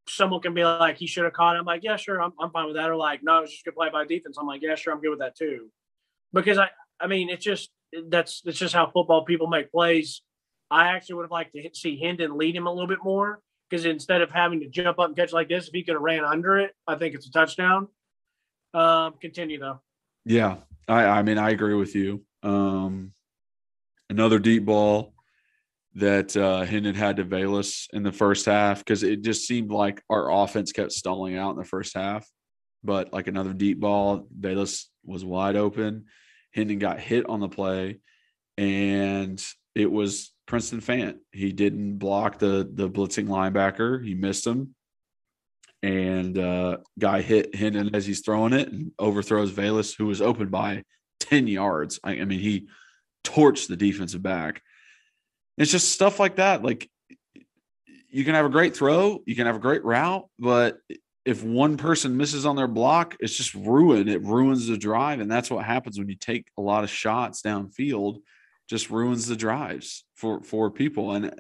Speaker 5: someone can be like, he should have caught it. I'm like, yeah, sure, I'm fine with that. Or like, no, it's just good play by defense. I'm like, yeah, sure, I'm good with that too. Because I mean, it's just how football people make plays. I actually would have liked to see Hendon lead him a little bit more because instead of having to jump up and catch like this, if he could have ran under it, I think it's a touchdown. Continue though.
Speaker 1: Yeah, I mean, I agree with you. Another deep ball that Hendon had to Bayless in the first half because it just seemed like our offense kept stalling out in the first half. But like another deep ball, Bayless was wide open. Hendon got hit on the play, and it was Princeton Fant. He didn't block the blitzing linebacker. He missed him. And guy hit Hendon as he's throwing it and overthrows Bayless, who was open by 10 yards. I mean, he torched the defensive back. It's just stuff like that. Like, you can have a great throw, you can have a great route, but if one person misses on their block, it's just ruined. It ruins the drive, and that's what happens when you take a lot of shots downfield. Just ruins the drives for people. And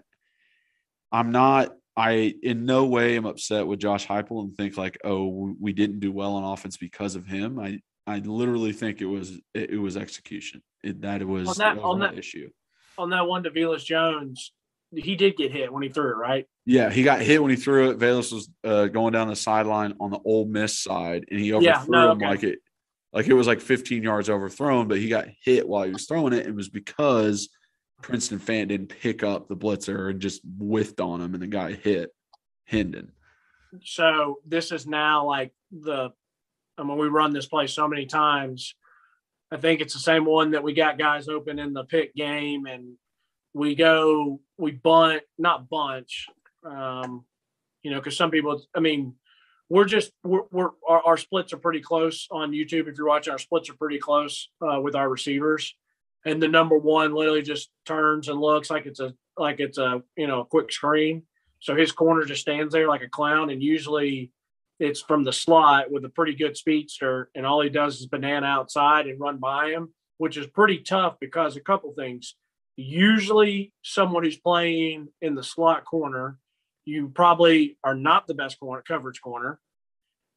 Speaker 1: I in no way am upset with Josh Heupel and think like, oh, we didn't do well on offense because of him. I literally think it was execution. That was the issue.
Speaker 5: On that one to Velus Jones, he did get hit when he threw it, right?
Speaker 1: Yeah, he got hit when he threw it. Velus was going down the sideline on the Ole Miss side, and he overthrew him like it was like 15 yards overthrown, but he got hit while he was throwing it. It was because Princeton Fant didn't pick up the blitzer and just whiffed on him, and the guy hit Hendon.
Speaker 5: So this is now like we run this play so many times. I think it's the same one that we got guys open in the pick game, and we bunt, not bunch, because some people, I mean, our splits are pretty close on YouTube. If you're watching, our splits are pretty close with our receivers, and the number one literally just turns and looks like it's a quick screen. So his corner just stands there like a clown, and usually it's from the slot with a pretty good speedster, and all he does is banana outside and run by him, which is pretty tough because a couple things. Usually someone who's playing in the slot corner, you probably are not the best coverage corner.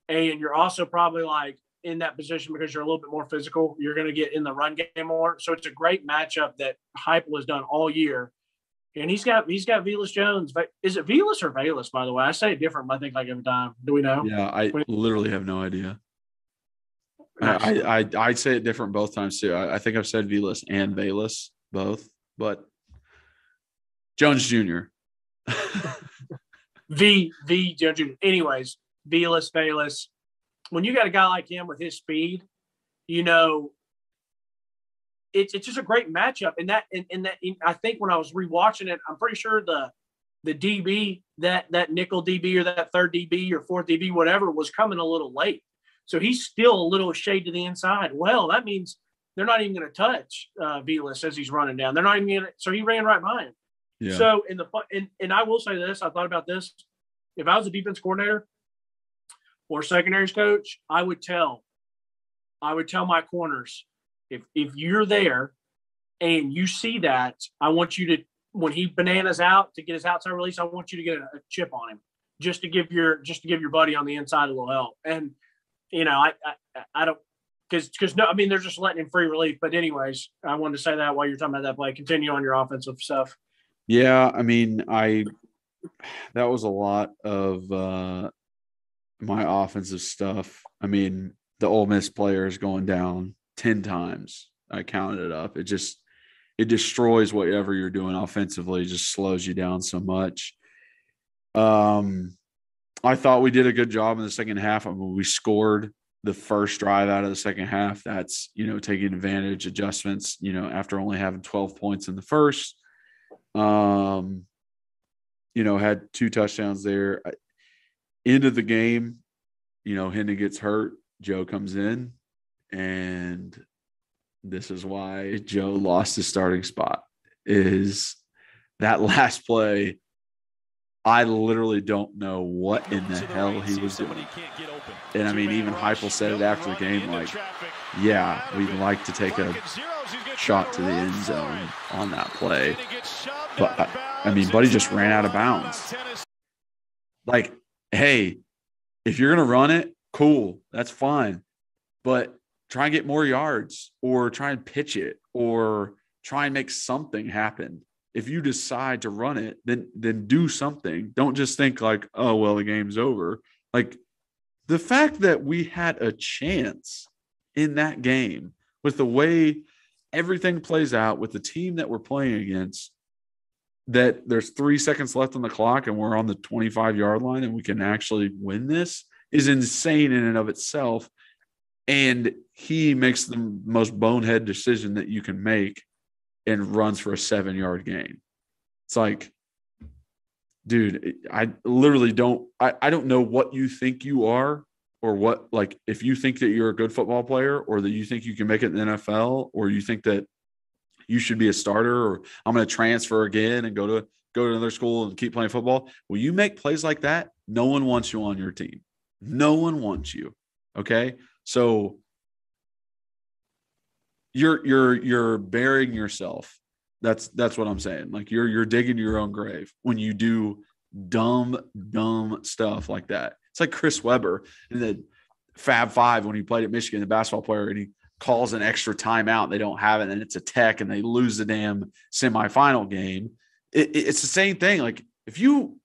Speaker 5: And you're also probably like in that position because you're a little bit more physical. You're going to get in the run game more. So it's a great matchup that Heupel has done all year. And he's got Velus Jones. Is it Velus or Velus, by the way? I say it different, I think, like every time. Do we know?
Speaker 1: Yeah, I literally have no idea. I say it different both times too. I think I've said Velus and Velus both, but Jones Jr.
Speaker 5: V Jones Jr. Anyways, Velus. When you got a guy like him with his speed, it's just a great matchup. And I think when I was rewatching it, I'm pretty sure the DB, that nickel DB or that third DB or fourth DB, whatever, was coming a little late. So he's still a little shade to the inside. Well, that means they're not even going to touch Velus as he's running down. They're not even going to. So he ran right by him. Yeah. So and I will say this. I thought about this. If I was a defense coordinator or secondaries coach, I would tell my corners, if you're there and you see that, I want you to, when he bananas out to get his outside release, I want you to get a chip on him just to give your buddy on the inside a little help. And I don't, because no, I mean, they're just letting him free relief. But anyways, I wanted to say that while you're talking about that play. Continue on your offensive stuff.
Speaker 1: Yeah, I mean, that was a lot of my offensive stuff. I mean, the Ole Miss players going down 10 times. I counted it up. It destroys whatever you're doing offensively. It just slows you down so much. I thought we did a good job in the second half. I mean, we scored the first drive out of the second half. That's, taking advantage, adjustments, after only having 12 points in the first. Had 2 touchdowns there. End of the game, Hendon gets hurt. Joe comes in, and this is why Joe lost his starting spot. Is that last play? I literally don't know what in the hell he was doing. And I mean, even Heupel said it after the game, like, yeah, we'd like to take a shot to the end zone on that play. But I mean, Buddy just ran out of bounds. Like, hey, if you're going to run it, cool, that's fine. But try and get more yards, or try and pitch it, or try and make something happen. If you decide to run it, then do something. Don't just think like, oh, well, the game's over. Like, the fact that we had a chance in that game with the way everything plays out, with the team that we're playing against, that there's 3 seconds left on the clock and we're on the 25-yard line and we can actually win this, is insane in and of itself. And he makes the most bonehead decision that you can make and runs for a 7-yard gain. It's like, dude, I literally don't – I don't know what you think you are, or what – like, if you think that you're a good football player, or that you think you can make it in the NFL, or you think that you should be a starter, or I'm going to transfer again and go to another school and keep playing football. When you make plays like that, no one wants you on your team. No one wants you, okay? So – You're burying yourself. That's what I'm saying. Like, you're digging your own grave when you do dumb stuff like that. It's like Chris Webber in the Fab Five when he played at Michigan, the basketball player, and he calls an extra timeout. They don't have it, and it's a tech, and they lose the damn semifinal game. It's the same thing. Like, if you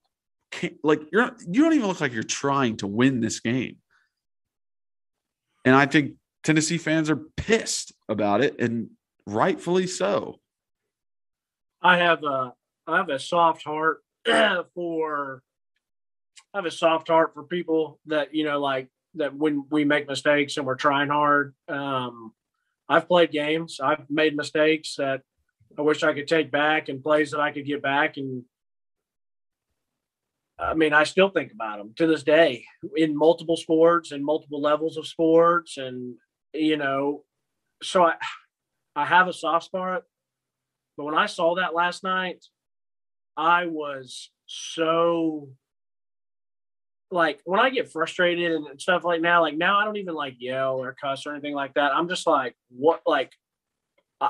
Speaker 1: can't, like, you don't even look like you're trying to win this game. And I think Tennessee fans are pissed about it, and rightfully so.
Speaker 5: I have a soft heart for people that, like that when we make mistakes and we're trying hard. I've played games. I've made mistakes that I wish I could take back, and plays that I could get back. And I mean, I still think about them to this day in multiple sports and multiple levels of sports. And, so I have a soft spot, but when I saw that last night, I was so, like, when I get frustrated and stuff like now I don't even like yell or cuss or anything like that. I'm just like, what, like,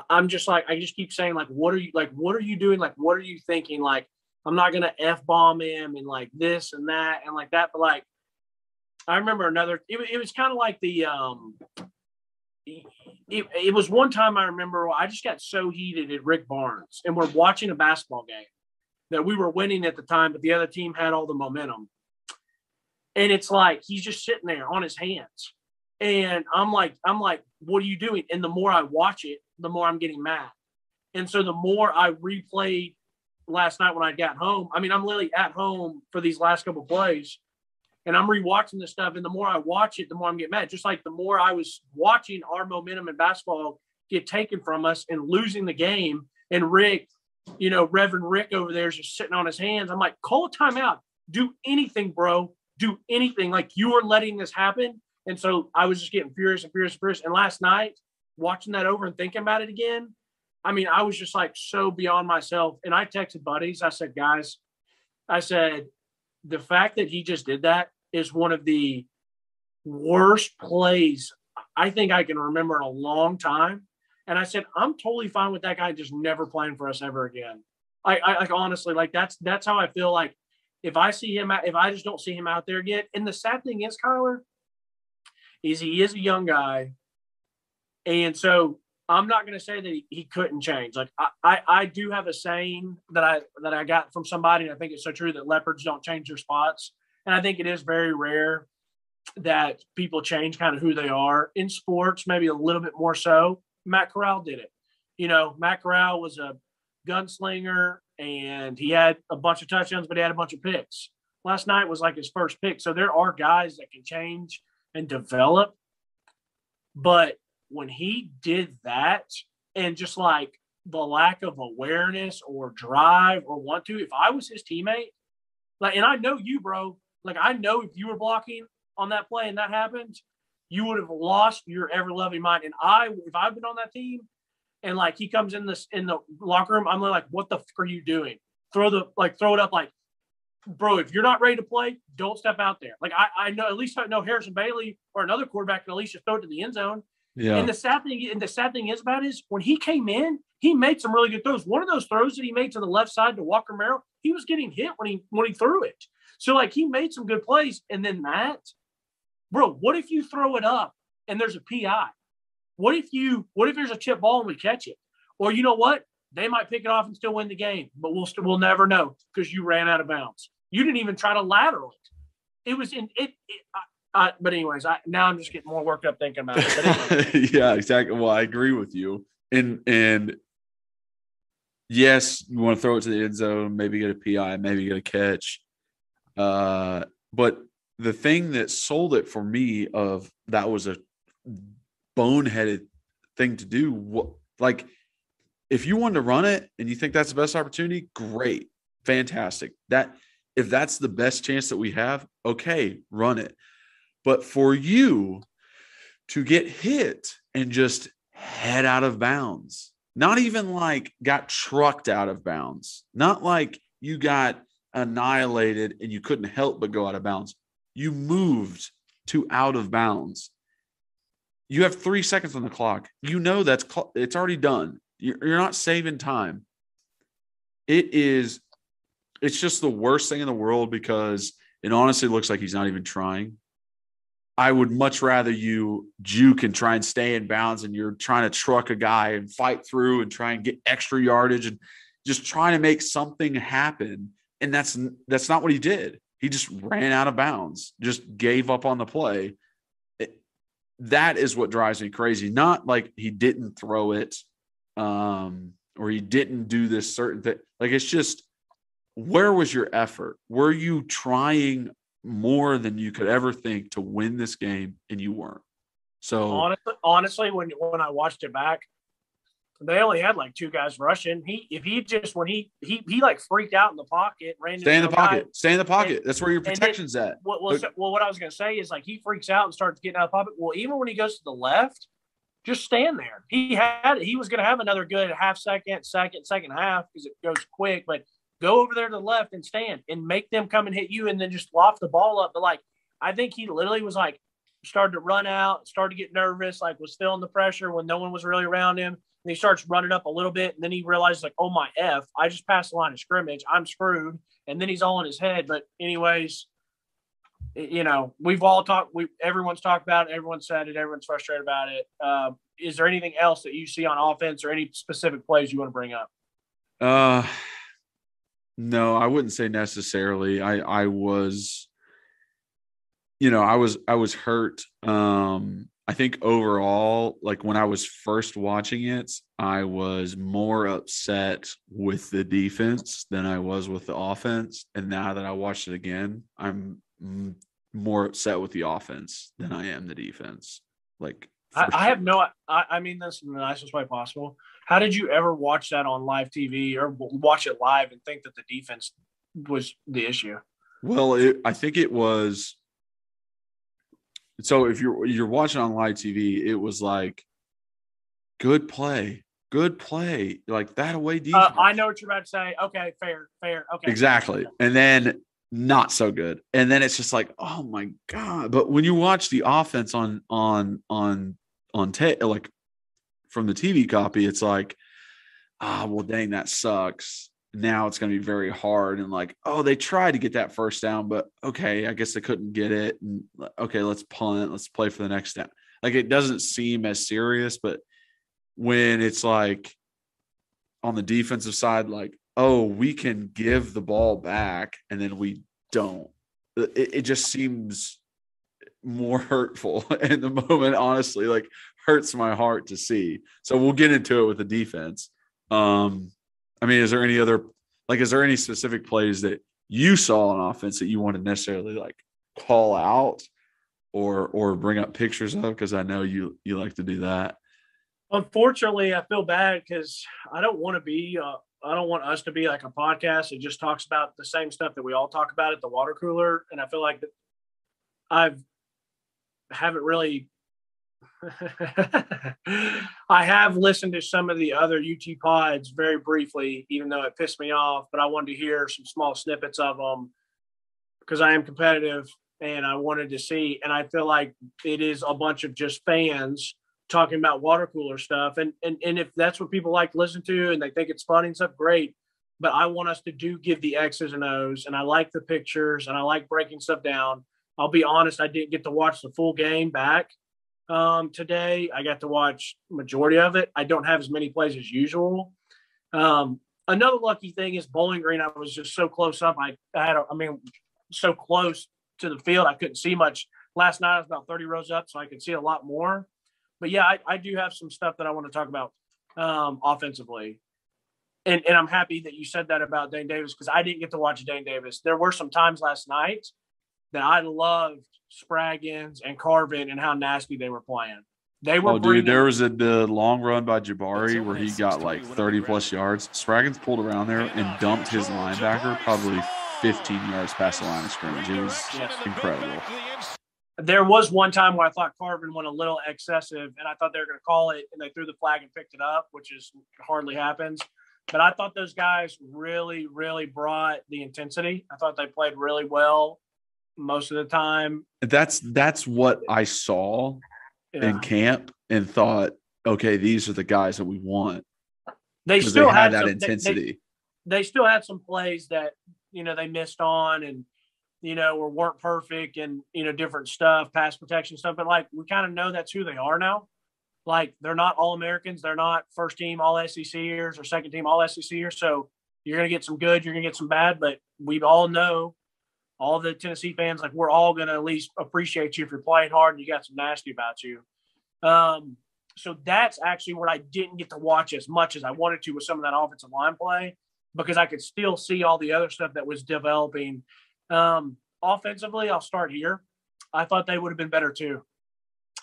Speaker 5: I'm just like, I just keep saying, like, what are you doing? Like, what are you thinking? Like, I'm not going to F-bomb him and like this and that and like that. But like, I remember it was kind of like it was one time I remember I just got so heated at Rick Barnes, and we're watching a basketball game that we were winning at the time, but the other team had all the momentum. And it's like, he's just sitting there on his hands. And I'm like, what are you doing? And the more I watch it, the more I'm getting mad. And so the more I replayed last night when I got home, I mean, I'm literally at home for these last couple of plays, and I'm rewatching this stuff. And the more I watch it, the more I'm getting mad. Just like the more I was watching our momentum in basketball get taken from us and losing the game, and Rick, Reverend Rick over there is just sitting on his hands. I'm like, call a timeout. Do anything, bro. Do anything. Like, you are letting this happen. And so I was just getting furious. And last night, watching that over and thinking about it again, I mean, I was just like so beyond myself. And I texted buddies. I said, guys, the fact that he just did that is one of the worst plays I think I can remember in a long time. And I said, I'm totally fine with that guy just never playing for us ever again. I like, honestly, like that's how I feel. Like, if I just don't see him out there again. And the sad thing is, Kyler, is he is a young guy. And so I'm not going to say that he couldn't change. Like, I do have a saying that I got from somebody, and I think it's so true, that leopards don't change their spots. And I think it is very rare that people change kind of who they are in sports, maybe a little bit more so. Matt Corral did it. Matt Corral was a gunslinger, and he had a bunch of touchdowns, but he had a bunch of picks. Last night was like his first pick. So there are guys that can change and develop. But when he did that, and just like the lack of awareness or drive or want to. If I was his teammate, like, and I know you, bro, like, I know if you were blocking on that play and that happened, you would have lost your ever-loving mind. And if I've been on that team and, like, he comes in the locker room, I'm like, what the fuck are you doing? Throw it up, like, bro, if you're not ready to play, don't step out there. Like, I know, at least I know Harrison Bailey or another quarterback can at least just throw it to the end zone.
Speaker 1: Yeah.
Speaker 5: And the sad thing is about is when he came in, he made some really good throws. One of those throws that he made to the left side to Walker Merrill, he was getting hit when he threw it. So, like, he made some good plays. And then that, bro, what if you throw it up and there's a PI? What if there's a chip ball and we catch it? Or you know what? They might pick it off and still win the game, but we'll never know because you ran out of bounds. You didn't even try to lateral it. It was in it. But anyways, now I'm just getting more worked up thinking about it. But anyway.
Speaker 1: Yeah, exactly. Well, I agree with you. And yes, you want to throw it to the end zone, maybe get a PI, maybe get a catch. But the thing that sold it for me of that was a boneheaded thing to do. Like, if you want to run it and you think that's the best opportunity, great, fantastic. If that's the best chance that we have, okay, run it. But for you to get hit and just head out of bounds, not even like got trucked out of bounds, not like you got annihilated and you couldn't help but go out of bounds. You moved to out of bounds. You have 3 seconds on the clock. You know it's already done. You're not saving time. It's just the worst thing in the world because it honestly looks like he's not even trying. I would much rather you juke and try and stay in bounds and you're trying to truck a guy and fight through and try and get extra yardage and just trying to make something happen. And that's not what he did. He just ran out of bounds, just gave up on the play. That is what drives me crazy. Not like he didn't throw it or he didn't do this certain thing. Like, it's just, where was your effort? Were you trying more than you could ever think to win this game, and you weren't? So
Speaker 5: honestly, when I watched it back, they only had like 2 guys rushing. He like freaked out in the pocket, ran.
Speaker 1: Stay in the pocket. That's where your protection's at.
Speaker 5: What I was going to say is, like, he freaks out and starts getting out of the pocket. Well, even when he goes to the left, just stand there. He was going to have another good second half because it goes quick, but go over there to the left and stand and make them come and hit you and then just loft the ball up. But, like, I think he literally was like, started to run out, started to get nervous, like was feeling the pressure when no one was really around him. And he starts running up a little bit. And then he realizes, like, oh my F, I just passed the line of scrimmage. I'm screwed. And then he's all in his head. But anyways, you know, everyone's talked about it. Everyone said it. Everyone's frustrated about it. Is there anything else that you see on offense or any specific plays you want to bring up?
Speaker 1: No, I wouldn't say necessarily. I was hurt. I think overall, like, when I was first watching it, I was more upset with the defense than I was with the offense. And now that I watched it again, I'm more upset with the offense than I am the defense. Like,
Speaker 5: I mean this in the nicest way possible. How did you ever watch that on live TV or watch it live and think that the defense was the issue?
Speaker 1: Well, I think it was. So if you're watching on live TV, it was like, good play, like that away defense.
Speaker 5: I know what you're about to say. Okay, fair. Okay,
Speaker 1: exactly. And then not so good. And then it's just like, oh my God. But when you watch the offense on like from the TV copy, it's like, well, dang, that sucks. Now it's going to be very hard. And like, oh, they tried to get that first down, but okay, I guess they couldn't get it. And okay, let's punt. Let's play for the next down. Like, it doesn't seem as serious, but when it's like on the defensive side, like, oh, we can give the ball back and then we don't. It just seems more hurtful in the moment, honestly, like, hurts my heart to see. So we'll get into it with the defense. I mean, is there any specific plays that you saw on offense that you want to necessarily like call out or bring up pictures of? Because I know you like to do that.
Speaker 5: Unfortunately, I feel bad because I don't want to be. I don't want us to be like a podcast that just talks about the same stuff that we all talk about at the water cooler. And I feel like that haven't really. I have listened to some of the other UT pods very briefly, even though it pissed me off. But I wanted to hear some small snippets of them because I am competitive and I wanted to see. And I feel like it is a bunch of just fans talking about water cooler stuff. And if that's what people like to listen to and they think it's funny and stuff, great. But I want us to give the X's and O's. And I like the pictures and I like breaking stuff down. I'll be honest, I didn't get to watch the full game back today. I got to watch majority of it. I don't have as many plays as usual. Another lucky thing is Bowling Green. I was just so close up. So close to the field. I couldn't see much. Last night I was about 30 rows up, so I could see a lot more. But yeah, I do have some stuff that I want to talk about offensively. And I'm happy that you said that about Dane Davis because I didn't get to watch Dane Davis. There were some times last night that I loved Spraggins and Carvin and how nasty they were playing. They were
Speaker 1: there was the long run by Jabari where he got like 30-plus yards. Spraggins pulled around there and dumped his linebacker probably 15 yards past the line of scrimmage. It was incredible.
Speaker 5: There was one time where I thought Carvin went a little excessive, and I thought they were going to call it, and they threw the flag and picked it up, which is hardly happens. But I thought those guys really, really brought the intensity. I thought they played really well most of the time.
Speaker 1: That's what I saw in camp and thought, okay, these are the guys that we want.
Speaker 5: They still had
Speaker 1: that
Speaker 5: some,
Speaker 1: intensity.
Speaker 5: They still had some plays that, they missed on and, or weren't perfect and, different stuff, pass protection stuff. But, we kind of know that's who they are now. They're not All-Americans. They're not first-team All-SECers or second-team All-SECers. So you're going to get some good, you're going to get some bad. But we all know, all the Tennessee fans, we're all going to at least appreciate you if you're playing hard and you got some nasty about you. So that's actually where I didn't get to watch as much as I wanted to with some of that offensive line play because I could still see all the other stuff that was developing. Offensively, I'll start here. I thought they would have been better too.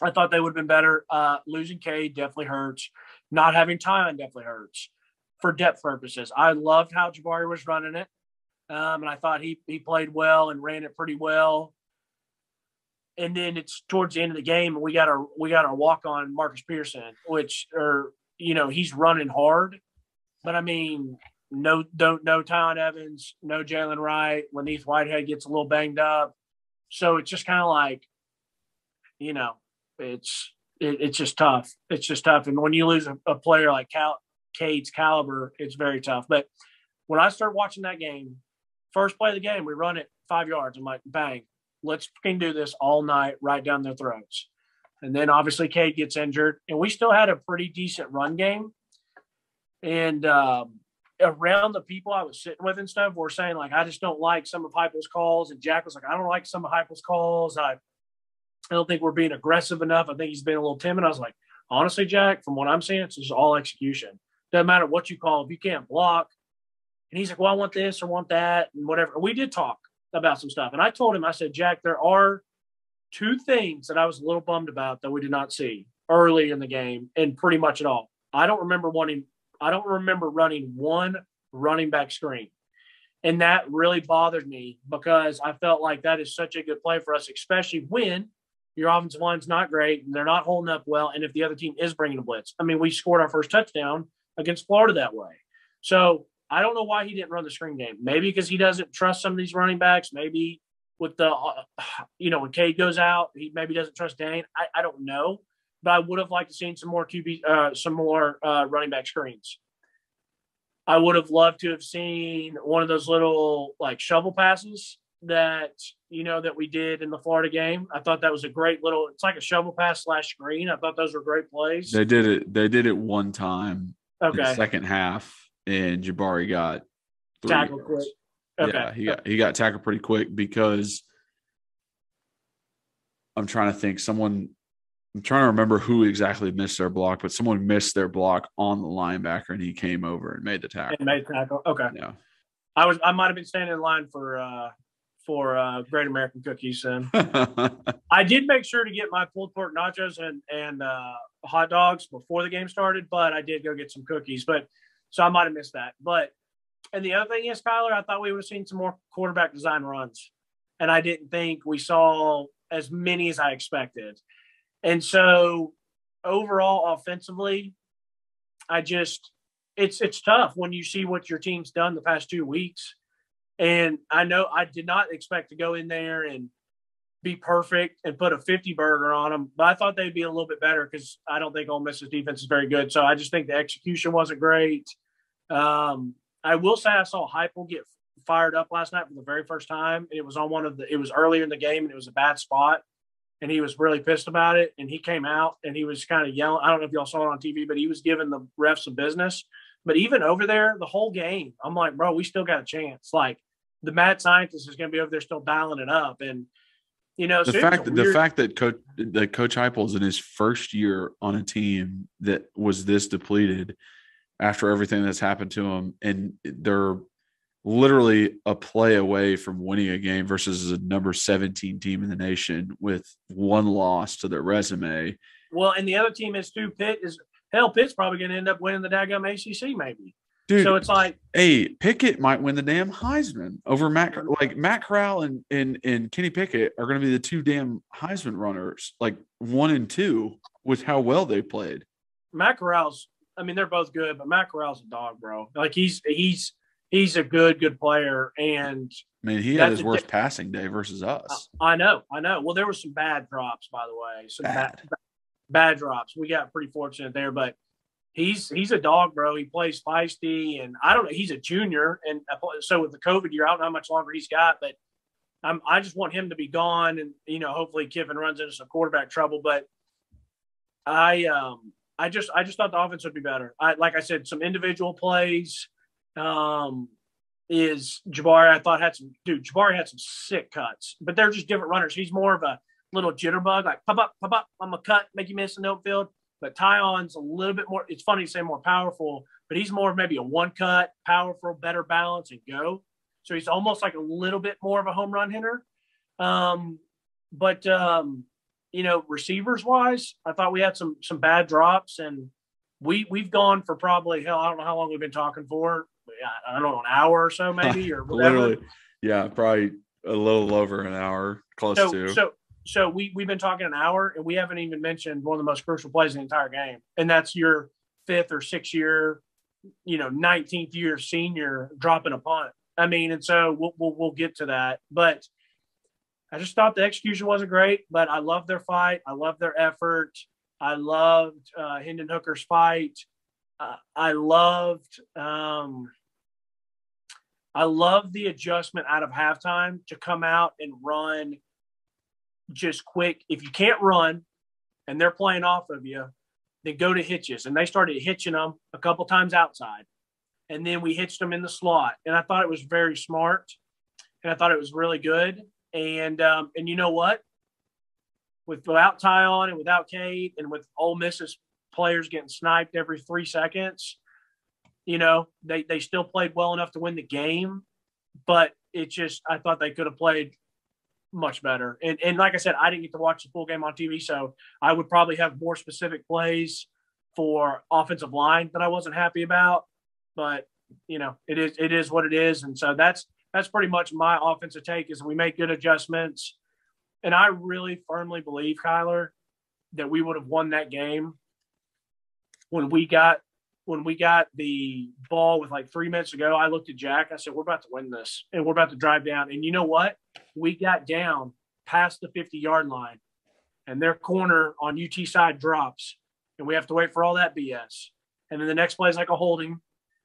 Speaker 5: I thought they would have been better. Losing Cade definitely hurts. Not having Tylen definitely hurts for depth purposes. I loved how Jabari was running it. And I thought he played well and ran it pretty well. And then it's towards the end of the game, and we got our walk on Marcus Pearson, he's running hard. But no Tylen Evans, no Jalen Wright. Laneith Whitehead gets a little banged up, so it's just kind of it's just tough. It's just tough, and when you lose a player like Cade's caliber, it's very tough. But when I start watching that game. First play of the game, we run it 5 yards. I'm like, bang, let's fucking do this all night, right down their throats. And then obviously Cade gets injured, and we still had a pretty decent run game. And around the people I was sitting with and stuff were saying, I just don't like some of Heupel's calls. And Jack was like, I don't like some of Heupel's calls. I don't think we're being aggressive enough. I think he's being a little timid. I was like, honestly, Jack, from what I'm seeing, it's just all execution. Doesn't matter what you call. If you can't block, and he's like, well, I want this or want that and whatever. We did talk about some stuff. And I told him, I said, Jack, there are two things that I was a little bummed about that we did not see early in the game and pretty much at all. I don't remember running one running back screen. And that really bothered me because I felt like that is such a good play for us, especially when your offensive line's not great and they're not holding up well. And if the other team is bringing a blitz, we scored our first touchdown against Florida that way. So I don't know why he didn't run the screen game. Maybe because he doesn't trust some of these running backs. Maybe with the, when Cade goes out, he maybe doesn't trust Dane. I don't know. But I would have liked to seen some more running back screens. I would have loved to have seen one of those little shovel passes that, that we did in the Florida game. I thought that was a great it's like a shovel pass / screen. I thought those were great plays.
Speaker 1: They did it one time in the second half. And Jabari got
Speaker 5: tackled quick. Okay.
Speaker 1: Yeah, he got tackled pretty quick because I'm trying to remember who exactly missed their block, but someone missed their block on the linebacker and he came over and made the tackle.
Speaker 5: Okay.
Speaker 1: Yeah.
Speaker 5: I might have been standing in line for Great American Cookies then. I did make sure to get my pulled pork nachos and hot dogs before the game started, but I did go get some cookies. But so I might have missed that. But and the other thing is, Kyler, I thought we would have seen some more quarterback design runs, and I didn't think we saw as many as I expected. And so overall, offensively, it's tough when you see what your team's done the past 2 weeks. And I know I did not expect to go in there and be perfect and put a 50 burger on them, but I thought they'd be a little bit better because I don't think Ole Miss's defense is very good. So I just think the execution wasn't great. I will say I saw Heupel get fired up last night for the very first time. It was on it was earlier in the game and it was a bad spot. And he was really pissed about it. And he came out and he was kind of yelling. I don't know if y'all saw it on TV, but he was giving the refs some business. But even over there, the whole game, I'm like, bro, we still got a chance. Like, the mad scientist is going to be over there still dialing it up. And, so
Speaker 1: the fact that Coach Heupel is in his first year on a team that was this depleted after everything that's happened to him, and they're literally a play away from winning a game versus a number 17 team in the nation with one loss to their resume.
Speaker 5: Well, and the other team is too. Pitt's probably going to end up winning the daggum ACC maybe.
Speaker 1: Dude,
Speaker 5: so it's like,
Speaker 1: hey, Pickett might win the damn Heisman over Matt Corral and Kenny Pickett are going to be the two damn Heisman runners, like 1 and 2, with how well they played.
Speaker 5: Matt Corral's, they're both good, but Matt Corral's a dog, bro. Like he's a good player, and
Speaker 1: he had his worst passing day versus us.
Speaker 5: I know. Well, there were some bad drops, by the way. Some bad drops. We got pretty fortunate there, but he's a dog, bro. He plays feisty, and I don't know. He's a junior, and so with the COVID year, I don't know how much longer he's got, but I just want him to be gone, and hopefully Kiffin runs into some quarterback trouble. But I just thought the offense would be better. Like I said, some individual plays. Is Jabari? I thought Jabari had some sick cuts, but they're just different runners. He's more of a little jitterbug, like pop up, I'm gonna cut, make you miss in the open field. But Tyon's a little bit more, it's funny to say more powerful, but he's more of maybe a one cut, powerful, better balance and go. So he's almost like a little bit more of a home run hitter. Receivers wise, I thought we had some bad drops, and we've gone for probably, I don't know how long we've been talking for. I don't know, an hour or so maybe, or whatever.
Speaker 1: Literally, yeah, probably a little over an hour, close to.
Speaker 5: So we've been talking an hour, and we haven't even mentioned one of the most crucial plays in the entire game, and that's your 5th or 6th year, 19th year senior dropping a punt. And so we'll get to that, but I just thought the execution wasn't great. But I love their fight. I love their effort. I loved Hendon Hooker's fight. I loved the adjustment out of halftime to come out and run just quick. If you can't run and they're playing off of you, then go to hitches. And they started hitching them a couple times outside. And then we hitched them in the slot. And I thought it was very smart. And I thought it was really good. And you know what? Without Tyon and without Cade and with Ole Miss's players getting sniped every 3 seconds, they still played well enough to win the game. But I thought they could have played much better. And like I said, I didn't get to watch the full game on TV, so I would probably have more specific plays for offensive line that I wasn't happy about. But, it is what it is. And so that's pretty much my offensive take, is we make good adjustments. And I really firmly believe, Kyler, that we would have won that game when we got the ball with like 3 minutes to go. I looked at Jack. I said, we're about to win this, and we're about to drive down. And you know what? We got down past the 50-yard line, and their corner on UT side drops, and we have to wait for all that BS. And then the next play is like a holding,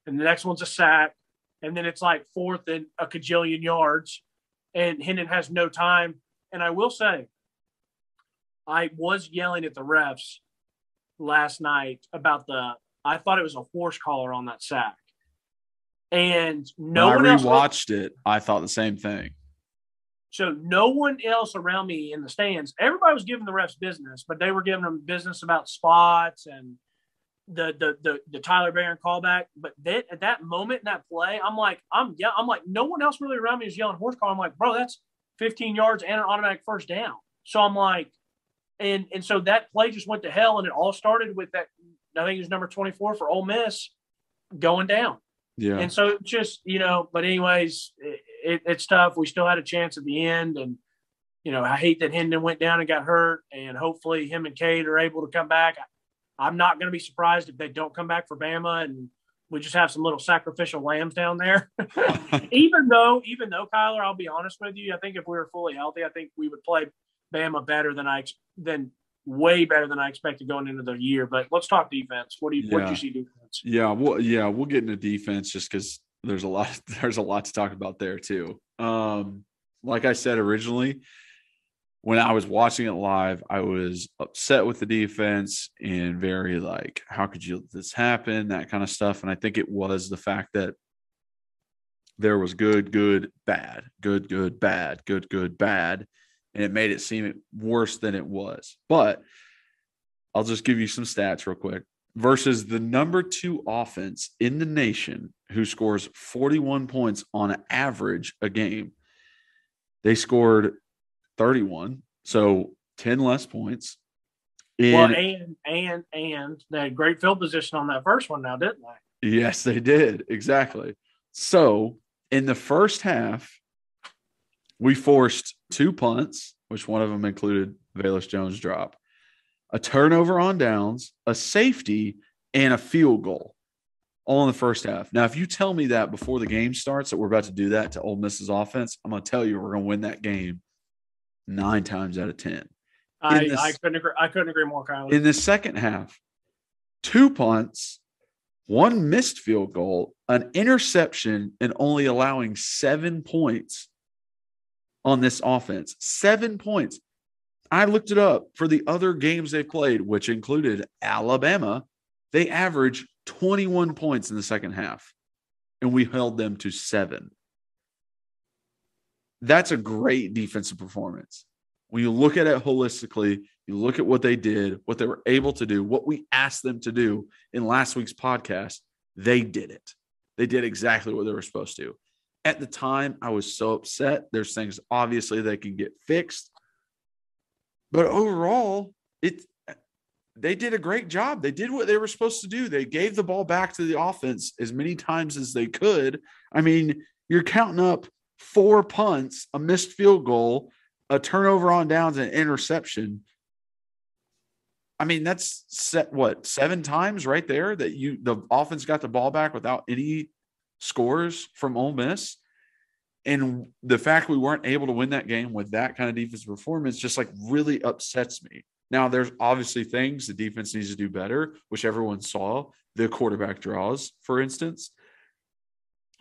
Speaker 5: and the next one's a sack, and then it's like 4th and a cajillion yards, and Hendon has no time. And I will say, I was yelling at the refs last night about I thought it was a horse collar on that sack. And
Speaker 1: I rewatched it. I thought the same thing.
Speaker 5: So no one else around me in the stands, everybody was giving the refs business, but they were giving them business about spots and the Tyler Barron callback. But then at that moment in that play, I'm like, no one else really around me is yelling horse collar. I'm like, bro, that's 15 yards and an automatic first down. So I'm like, And so that play just went to hell, and it all started with that. I think it was number 24 for Ole Miss going down.
Speaker 1: Yeah.
Speaker 5: And so just, but anyways, it's tough. We still had a chance at the end. And, I hate that Hendon went down and got hurt, and hopefully him and Cade are able to come back. I'm not going to be surprised if they don't come back for Bama and we just have some little sacrificial lambs down there. even though, Kyler, I'll be honest with you, I think if we were fully healthy, I think we would play Bama better than way better than I expected going into the year. But let's talk defense. What do you see defense?
Speaker 1: Yeah, we'll get into defense just because there's a lot to talk about there too. Like I said originally, when I was watching it live, I was upset with the defense and very like, how could you let this happen? That kind of stuff. And I think it was the fact that there was good, bad, good, bad, good, bad. And it made it seem worse than it was. But I'll just give you some stats real quick. Versus the number 2 offense in the nation, who scores 41 points on average a game, they scored 31, so 10 less points.
Speaker 5: And they had great field position on that first one now, didn't they?
Speaker 1: Yes, they did. Exactly. So in the first half, we forced 2 punts, which one of them included Velus Jones' drop, a turnover on downs, a safety, and a field goal, all in the first half. Now, if you tell me that before the game starts that we're about to do that to Ole Miss's offense, I'm going to tell you we're going to win that game 9 times out of 10.
Speaker 5: I couldn't agree more, Kyler.
Speaker 1: In the second half, 2 punts, 1 missed field goal, an interception, and only allowing 7 points on this offense. 7 points. I looked it up for the other games they played, which included Alabama. They averaged 21 points in the second half, and we held them to 7. That's a great defensive performance. When you look at it holistically, you look at what they did, what they were able to do, what we asked them to do in last week's podcast, they did it. They did exactly what they were supposed to. At the time, I was so upset. There's things obviously that can get fixed. But overall, they did a great job. They did what they were supposed to do. They gave the ball back to the offense as many times as they could. I mean, you're counting up 4 punts, a missed field goal, a turnover on downs, and an interception. I mean, that's 7 times right there that the offense got the ball back without any scores from Ole Miss. And the fact we weren't able to win that game with that kind of defensive performance just like really upsets me. Now, there's obviously things the defense needs to do better, which everyone saw. The quarterback draws, for instance.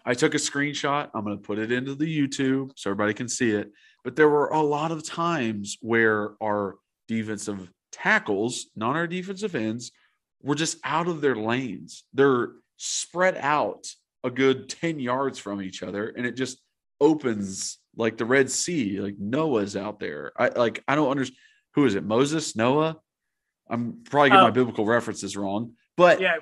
Speaker 1: I took a screenshot. I'm going to put it into the YouTube so everybody can see it. But there were a lot of times where our defensive tackles, not our defensive ends, were just out of their lanes. They're spread out a good 10 yards from each other, and it just opens like the Red Sea, like Noah's out there. I don't understand. Who is it? Moses? Noah? I'm probably getting my biblical references wrong, but
Speaker 5: yeah,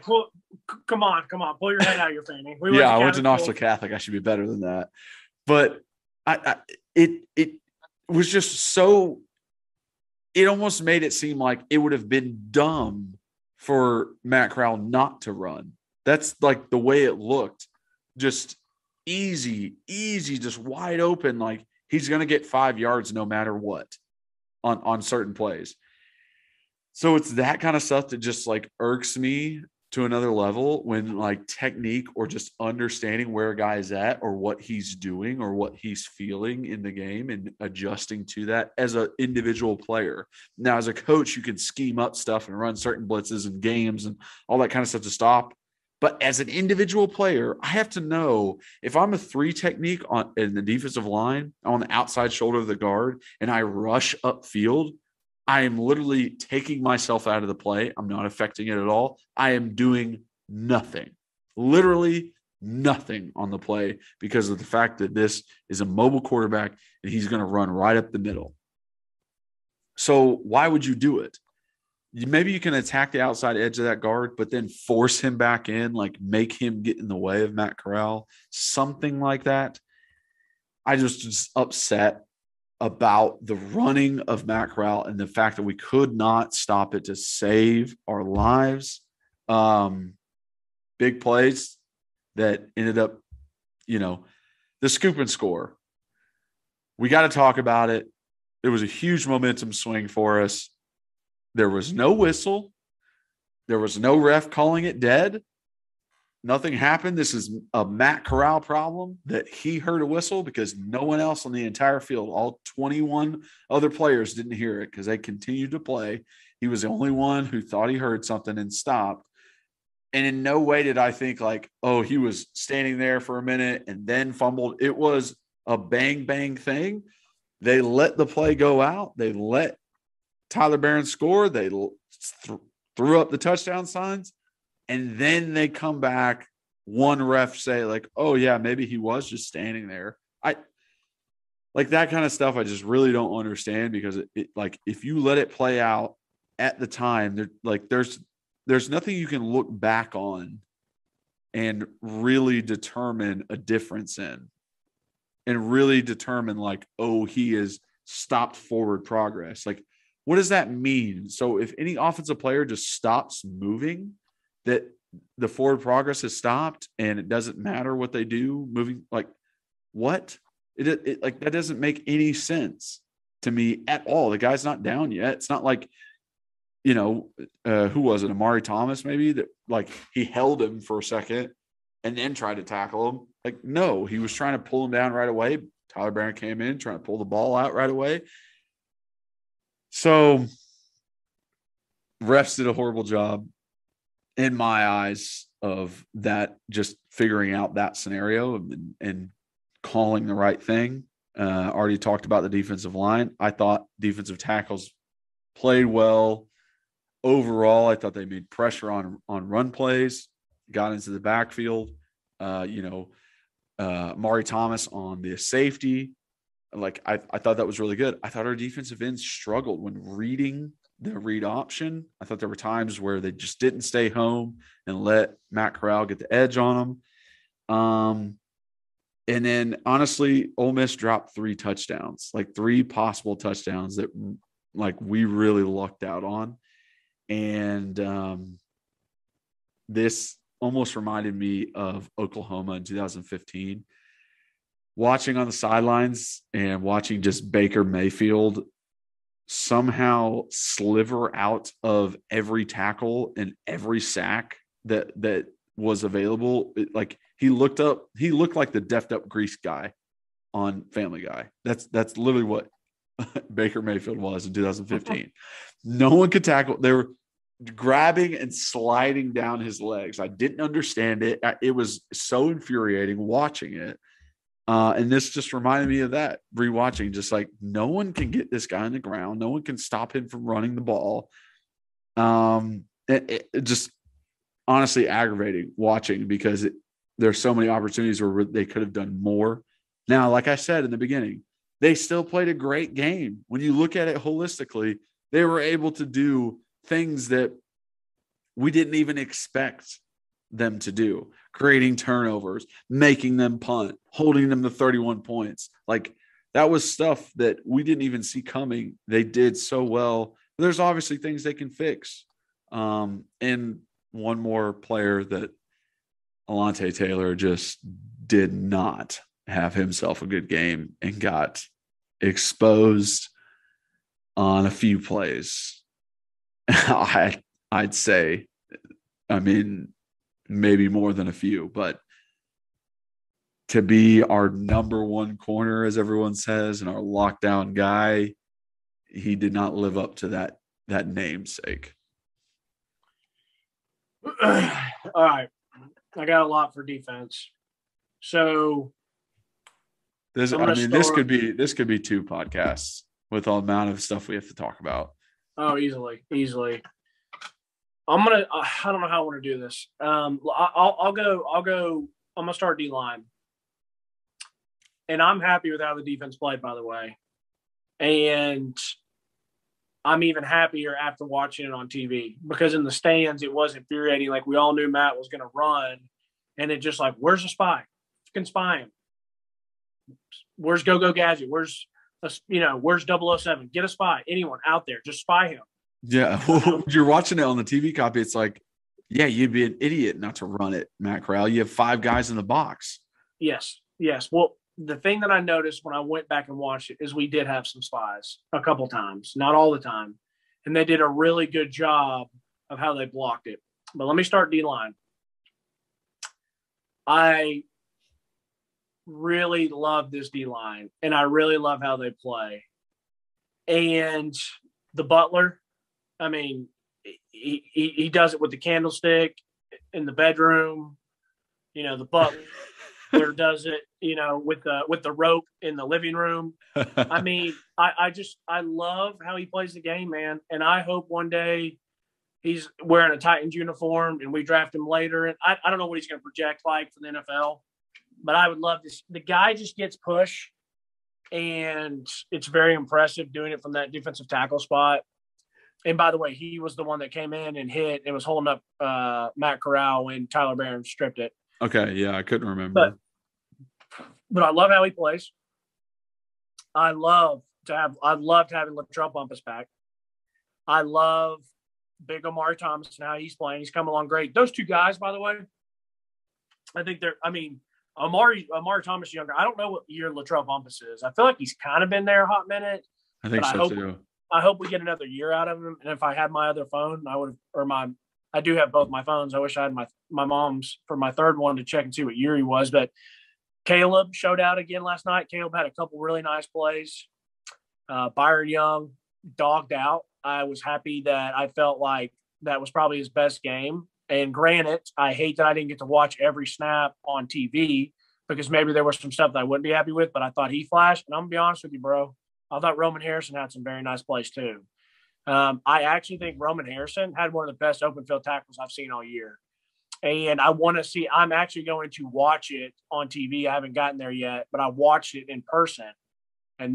Speaker 5: come on, pull your head out of your fanny.
Speaker 1: I went to Knoxville Catholic. I should be better than that, but it was just so. It almost made it seem like it would have been dumb for Matt Corral not to run. That's like the way it looked, just easy, just wide open. Like he's going to get 5 yards no matter what on certain plays. So it's that kind of stuff that just like irks me to another level when like technique or just understanding where a guy is at or what he's doing or what he's feeling in the game and adjusting to that as an individual player. Now, as a coach, you can scheme up stuff and run certain blitzes and games and all that kind of stuff to stop. But as an individual player, I have to know if I'm a 3 technique in the defensive line on the outside shoulder of the guard and I rush upfield, I am literally taking myself out of the play. I'm not affecting it at all. I am doing nothing, literally nothing on the play because of the fact that this is a mobile quarterback and he's going to run right up the middle. So why would you do it? Maybe you can attack the outside edge of that guard, but then force him back in, like make him get in the way of Matt Corral, something like that. I just upset about the running of Matt Corral and the fact that we could not stop it to save our lives. Big plays that ended up, the scoop and score. We got to talk about it. It was a huge momentum swing for us. There was no whistle. There was no ref calling it dead. Nothing happened. This is a Matt Corral problem that he heard a whistle because no one else on the entire field, all 21 other players, didn't hear it because they continued to play. He was the only one who thought he heard something and stopped. And in no way did I think like, oh, he was standing there for a minute and then fumbled. It was a bang, bang thing. They let the play go out. They let Tyler Barron score. They threw up the touchdown signs. And then they come back, one ref say like, oh, yeah, maybe he was just standing there. Like that kind of stuff I just really don't understand because it like if you let it play out at the time, there's nothing you can look back on and really determine a difference in and really determine like, oh, he has stopped forward progress. Like, what does that mean? So if any offensive player just stops moving, that the forward progress has stopped and it doesn't matter what they do moving, like what it like, that doesn't make any sense to me at all. The guy's not down yet. It's not like, who was it? Amari Thomas, maybe that like he held him for a second and then tried to tackle him. Like, no, he was trying to pull him down right away. Tyler Barron came in trying to pull the ball out right away. So refs did a horrible job in my eyes of that, just figuring out that scenario and calling the right thing. Already talked about the defensive line. I thought defensive tackles played well. Overall, I thought they made pressure on run plays, got into the backfield. Mari Thomas on the safety. Like I thought that was really good. I thought our defensive ends struggled when reading the read option. I thought there were times where they just didn't stay home and let Matt Corral get the edge on them. And then honestly, Ole Miss dropped 3 touchdowns, like 3 possible touchdowns that like we really lucked out on. And this almost reminded me of Oklahoma in 2015. Watching on the sidelines and watching just Baker Mayfield somehow sliver out of every tackle and every sack that was available. Like he looked like the deffed up grease guy on Family Guy. That's literally what Baker Mayfield was in 2015. No one could tackle. They were grabbing and sliding down his legs. I didn't understand it. It was so infuriating watching it. And this just reminded me of that rewatching, just like no one can get this guy on the ground. No one can stop him from running the ball. It just honestly aggravating watching because there's so many opportunities where they could have done more. Now, like I said in the beginning, they still played a great game. When you look at it holistically, they were able to do things that we didn't even expect them to do, creating turnovers, making them punt, holding them to 31 points. Like that was stuff that we didn't even see coming. They did so well. There's obviously things they can fix. And one more player that Alontae Taylor just did not have himself a good game and got exposed on a few plays. I'd say, I mean, maybe more than a few, but to be our number one corner, as everyone says, and our lockdown guy, he did not live up to that namesake.
Speaker 5: All right. I got a lot for defense. So
Speaker 1: this could be 2 podcasts with the amount of stuff we have to talk about.
Speaker 5: Oh, easily. I don't know how I want to do this. I'll go. I'm gonna start D-line, and I'm happy with how the defense played, by the way. And I'm even happier after watching it on TV because in the stands it was infuriating. Like we all knew Matt was gonna run, and it just like, where's the spy? You can spy him. Where's Go Gadget? Where's Where's 007? Get a spy. Anyone out there, just spy him.
Speaker 1: Yeah. Well, you're watching it on the TV copy. It's like, yeah, you'd be an idiot not to run it, Matt Corral. You have 5 guys in the box.
Speaker 5: Yes. Well, the thing that I noticed when I went back and watched it is we did have some spies a couple times, not all the time. And they did a really good job of how they blocked it. But let me start D-line. I really love this D-line, and I really love how they play. And the Butler, I mean, he does it with the candlestick in the bedroom. The Butler does it, with the rope in the living room. I mean, I love how he plays the game, man. And I hope one day he's wearing a Titans uniform and we draft him later. And I don't know what he's going to project like for the NFL, but I would love this. The guy just gets push, and it's very impressive doing it from that defensive tackle spot. And by the way, he was the one that came in and hit and was holding up Matt Corral when Tyler Barron stripped it.
Speaker 1: Okay, yeah, I couldn't remember.
Speaker 5: But I love how he plays. I loved having Latrell Bumpus back. I love big Amari Thomas and how he's playing. He's come along great. Those 2 guys, by the way, I think Amari Thomas younger. I don't know what year Latrell Bumpus is. I feel like he's kind of been there a hot minute.
Speaker 1: I think so too.
Speaker 5: I hope we get another year out of him. And if I had my other phone, I do have both my phones. I wish I had my mom's for my third one to check and see what year he was. But Caleb showed out again last night. Caleb had a couple really nice plays. Byron Young dogged out. I was happy that I felt like that was probably his best game. And granted, I hate that I didn't get to watch every snap on TV because maybe there was some stuff that I wouldn't be happy with, but I thought he flashed. And I'm going to be honest with you, bro. I thought Roman Harrison had some very nice plays too. I actually think Roman Harrison had one of the best open field tackles I've seen all year. And I'm actually going to watch it on TV. I haven't gotten there yet, but I watched it in person. And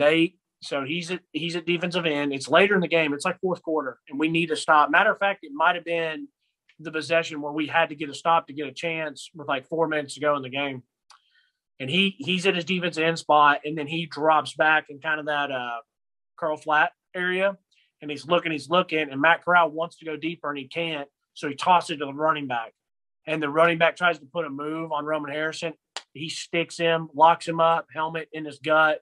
Speaker 5: he's at defensive end. It's later in the game. It's like fourth quarter, and we need to stop. Matter of fact, it might have been the possession where we had to get a stop to get a chance with like 4 minutes to go in the game. And he's at his defensive end spot, and then he drops back in kind of that curl flat area. And he's looking, and Matt Corral wants to go deeper, and he can't. So he tosses it to the running back. And the running back tries to put a move on Roman Harrison. He sticks him, locks him up, helmet in his gut.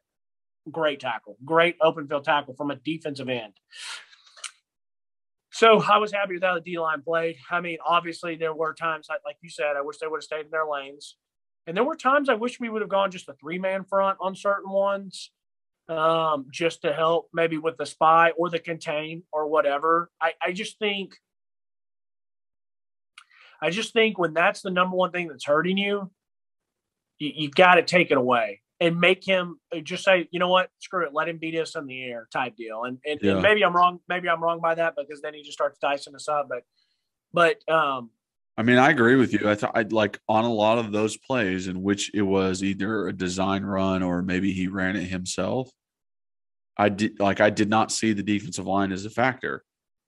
Speaker 5: Great tackle. Great open field tackle from a defensive end. So I was happy with how the D-line played. I mean, obviously there were times, like you said, I wish they would have stayed in their lanes. And there were times I wish we would have gone just a 3-man front on certain ones. Just to help maybe with the spy or the contain or whatever. I just think when that's the number one thing that's hurting you, you got to take it away and make him just say, you know what, screw it, let him beat us in the air type deal. And maybe I'm wrong. Maybe I'm wrong by that because then he just starts dicing us up. But
Speaker 1: I mean, I agree with you. I'd like on a lot of those plays in which it was either a design run or maybe he ran it himself. I did not see the defensive line as a factor,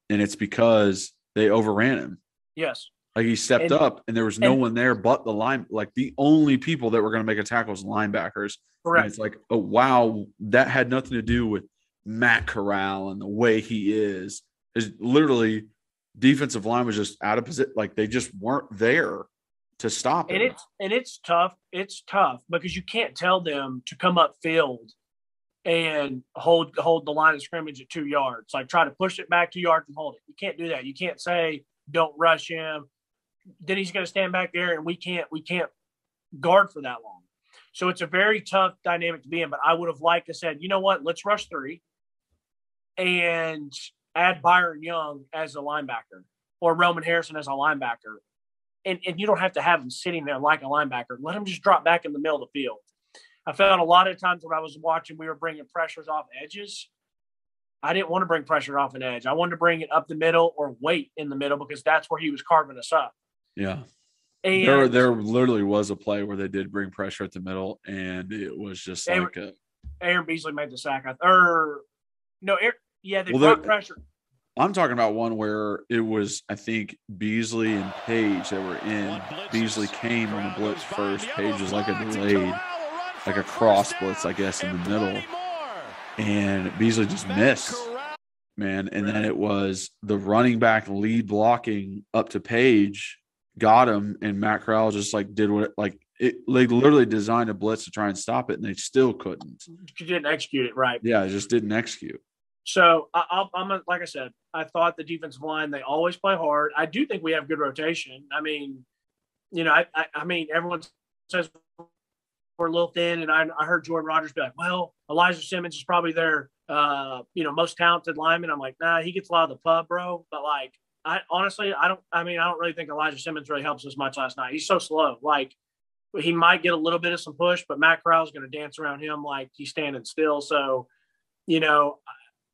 Speaker 1: and it's because they overran him.
Speaker 5: Yes.
Speaker 1: Like he stepped up and there was no one there but the line. Like the only people that were going to make a tackle was linebackers. Correct. And it's like, oh, wow, that had nothing to do with Matt Corral and the way he is. Is literally defensive line was just out of position. Like they just weren't there to stop him.
Speaker 5: And it's tough. It's tough because you can't tell them to come up field and hold the line of scrimmage at 2 yards. Like try to push it back 2 yards and hold it. You can't do that. You can't say don't rush him. Then he's going to stand back there, and we can't guard for that long. So it's a very tough dynamic to be in. But I would have liked to said, you know what, let's rush 3 and add Byron Young as a linebacker or Roman Harrison as a linebacker. And you don't have to have him sitting there like a linebacker. Let him just drop back in the middle of the field. I felt a lot of times when I was watching, we were bringing pressures off edges. I didn't want to bring pressure off an edge. I wanted to bring it up the middle or wait in the middle because that's where he was carving us up.
Speaker 1: Yeah. And there literally was a play where they did bring pressure at the middle, and it was just like
Speaker 5: Aaron Beasley made the sack. They brought pressure.
Speaker 1: I'm talking about one where it was, I think, Beasley and Page that were in. Beasley came on the blitz first. Page was like a delayed, like a cross blitz, I guess, in the middle. and Beasley just missed, man. And then it was the running back lead blocking up to Page, got him, and Matt Corral just like did what they literally designed a blitz to try and stop it, and they still couldn't.
Speaker 5: You didn't execute it right.
Speaker 1: Yeah, just didn't execute.
Speaker 5: So like I said, I thought the defensive line, they always play hard. I do think we have good rotation. I mean, I mean, everyone says we're a little thin, and I heard Jordan Rodgers be like, well, Elijah Simmons is probably their most talented lineman. I'm like, nah, he gets a lot of the pub, bro. But like, I don't really think Elijah Simmons really helps us much last night. He's so slow. Like, he might get a little bit of some push, but Matt Corral's going to dance around him like he's standing still. So,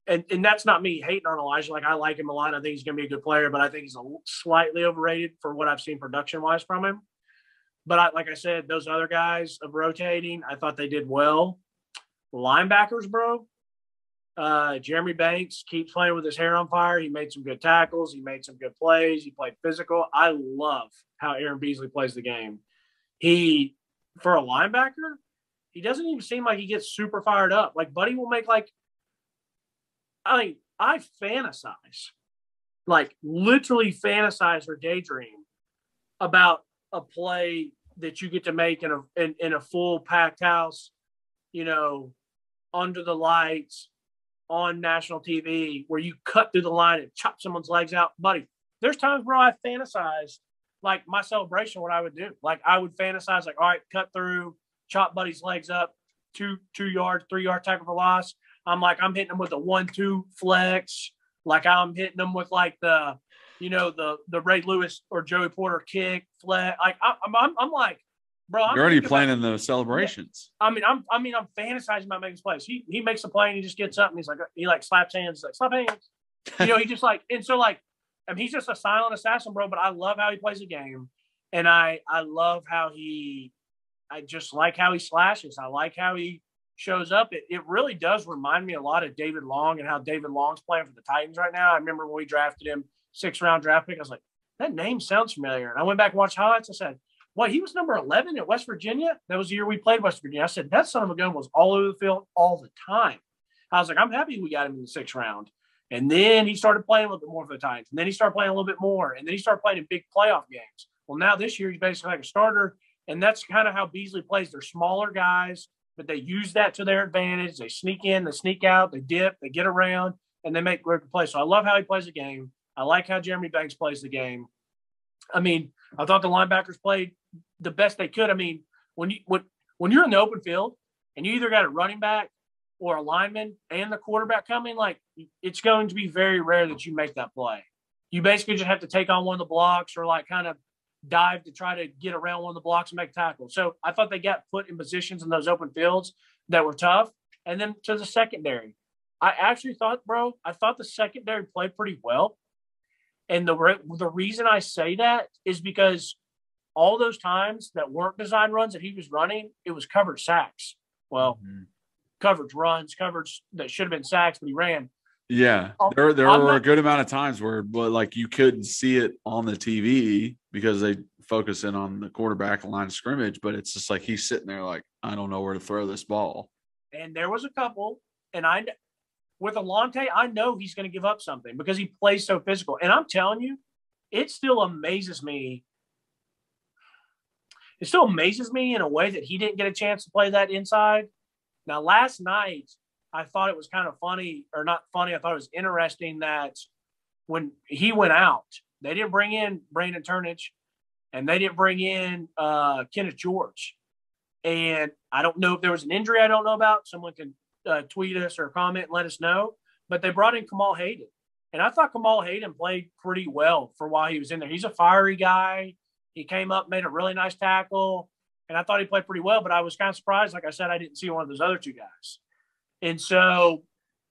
Speaker 5: and that's not me hating on Elijah. Like, I like him a lot. I think he's going to be a good player, but I think he's slightly overrated for what I've seen production-wise from him. But like I said, those other guys of rotating, I thought they did well. Linebackers, bro. Jeremy Banks keeps playing with his hair on fire. He made some good tackles. He made some good plays. He played physical. I love how Aaron Beasley plays the game. For a linebacker, he doesn't even seem like he gets super fired up. Like, Buddy will make I fantasize, like literally fantasize or daydream about a play that you get to make in a full packed house, under the lights on national TV, where you cut through the line and chop someone's legs out. Buddy, there's times where I fantasize like my celebration, what I would do. Like, I would fantasize like, all right, cut through, chop Buddy's legs up, 2 yard, 3 yard tackle for loss. I'm hitting them with a 1-2 flex. Like, I'm hitting them with like the Ray Lewis or Joey Porter kick flex. Like, I'm like, bro,
Speaker 1: you're already planning the celebrations.
Speaker 5: I'm fantasizing about making plays. He makes a play and he just gets up and he slaps hands. He's like, slap hands. He just like, and so like, he's just a silent assassin, bro. But I love how he plays the game, and I love how I just like how he slashes. I like how he shows up. It really does remind me a lot of David Long and how David Long's playing for the Titans right now. I remember when we drafted him, 6th round draft pick. I was like, that name sounds familiar. And I went back and watched highlights. I said, what, he was number 11 at West Virginia? That was the year we played West Virginia. I said, that son of a gun was all over the field all the time. I was like, I'm happy we got him in the 6th round. And then he started playing a little bit more for the Titans. And then he started playing a little bit more. And then he started playing in big playoff games. Well, now this year he's basically like a starter. And that's kind of how Beasley plays. They're smaller guys, but they use that to their advantage. They sneak in, they sneak out, they dip, they get around, and they make great plays. So I love how he plays the game. I like how Jeremy Banks plays the game. I mean, I thought the linebackers played the best they could. I mean, when you're in the open field and you either got a running back or a lineman and the quarterback coming, like, it's going to be very rare that you make that play. You basically just have to take on one of the blocks or like kind of dive to try to get around one of the blocks and make tackles. So I thought they got put in positions in those open fields that were tough. And then to the secondary, I actually thought, bro, the secondary played pretty well. And the reason I say that is because all those times that weren't design runs that he was running, it was covered sacks. Well, coverage runs, coverage that should have been sacks, but he ran.
Speaker 1: Yeah, there were a good amount of times where, like, you couldn't see it on the TV because they focus in on the quarterback line of scrimmage, but it's just like he's sitting there like, I don't know where to throw this ball.
Speaker 5: And there was a couple, and with Alante, I know he's going to give up something because he plays so physical. And I'm telling you, it still amazes me. It still amazes me in a way that he didn't get a chance to play that inside. Now, last night, I thought it was kind of funny, or not funny. I thought it was interesting that when he went out, they didn't bring in Brandon Turnage and they didn't bring in Kenneth George. And I don't know if there was an injury I don't know about. Someone can tweet us or comment and let us know. But they brought in Kamal Hayden. And I thought Kamal Hayden played pretty well for while he was in there. He's a fiery guy. He came up, made a really nice tackle. And I thought he played pretty well. But I was kind of surprised. Like I said, I didn't see one of those other two guys. And so,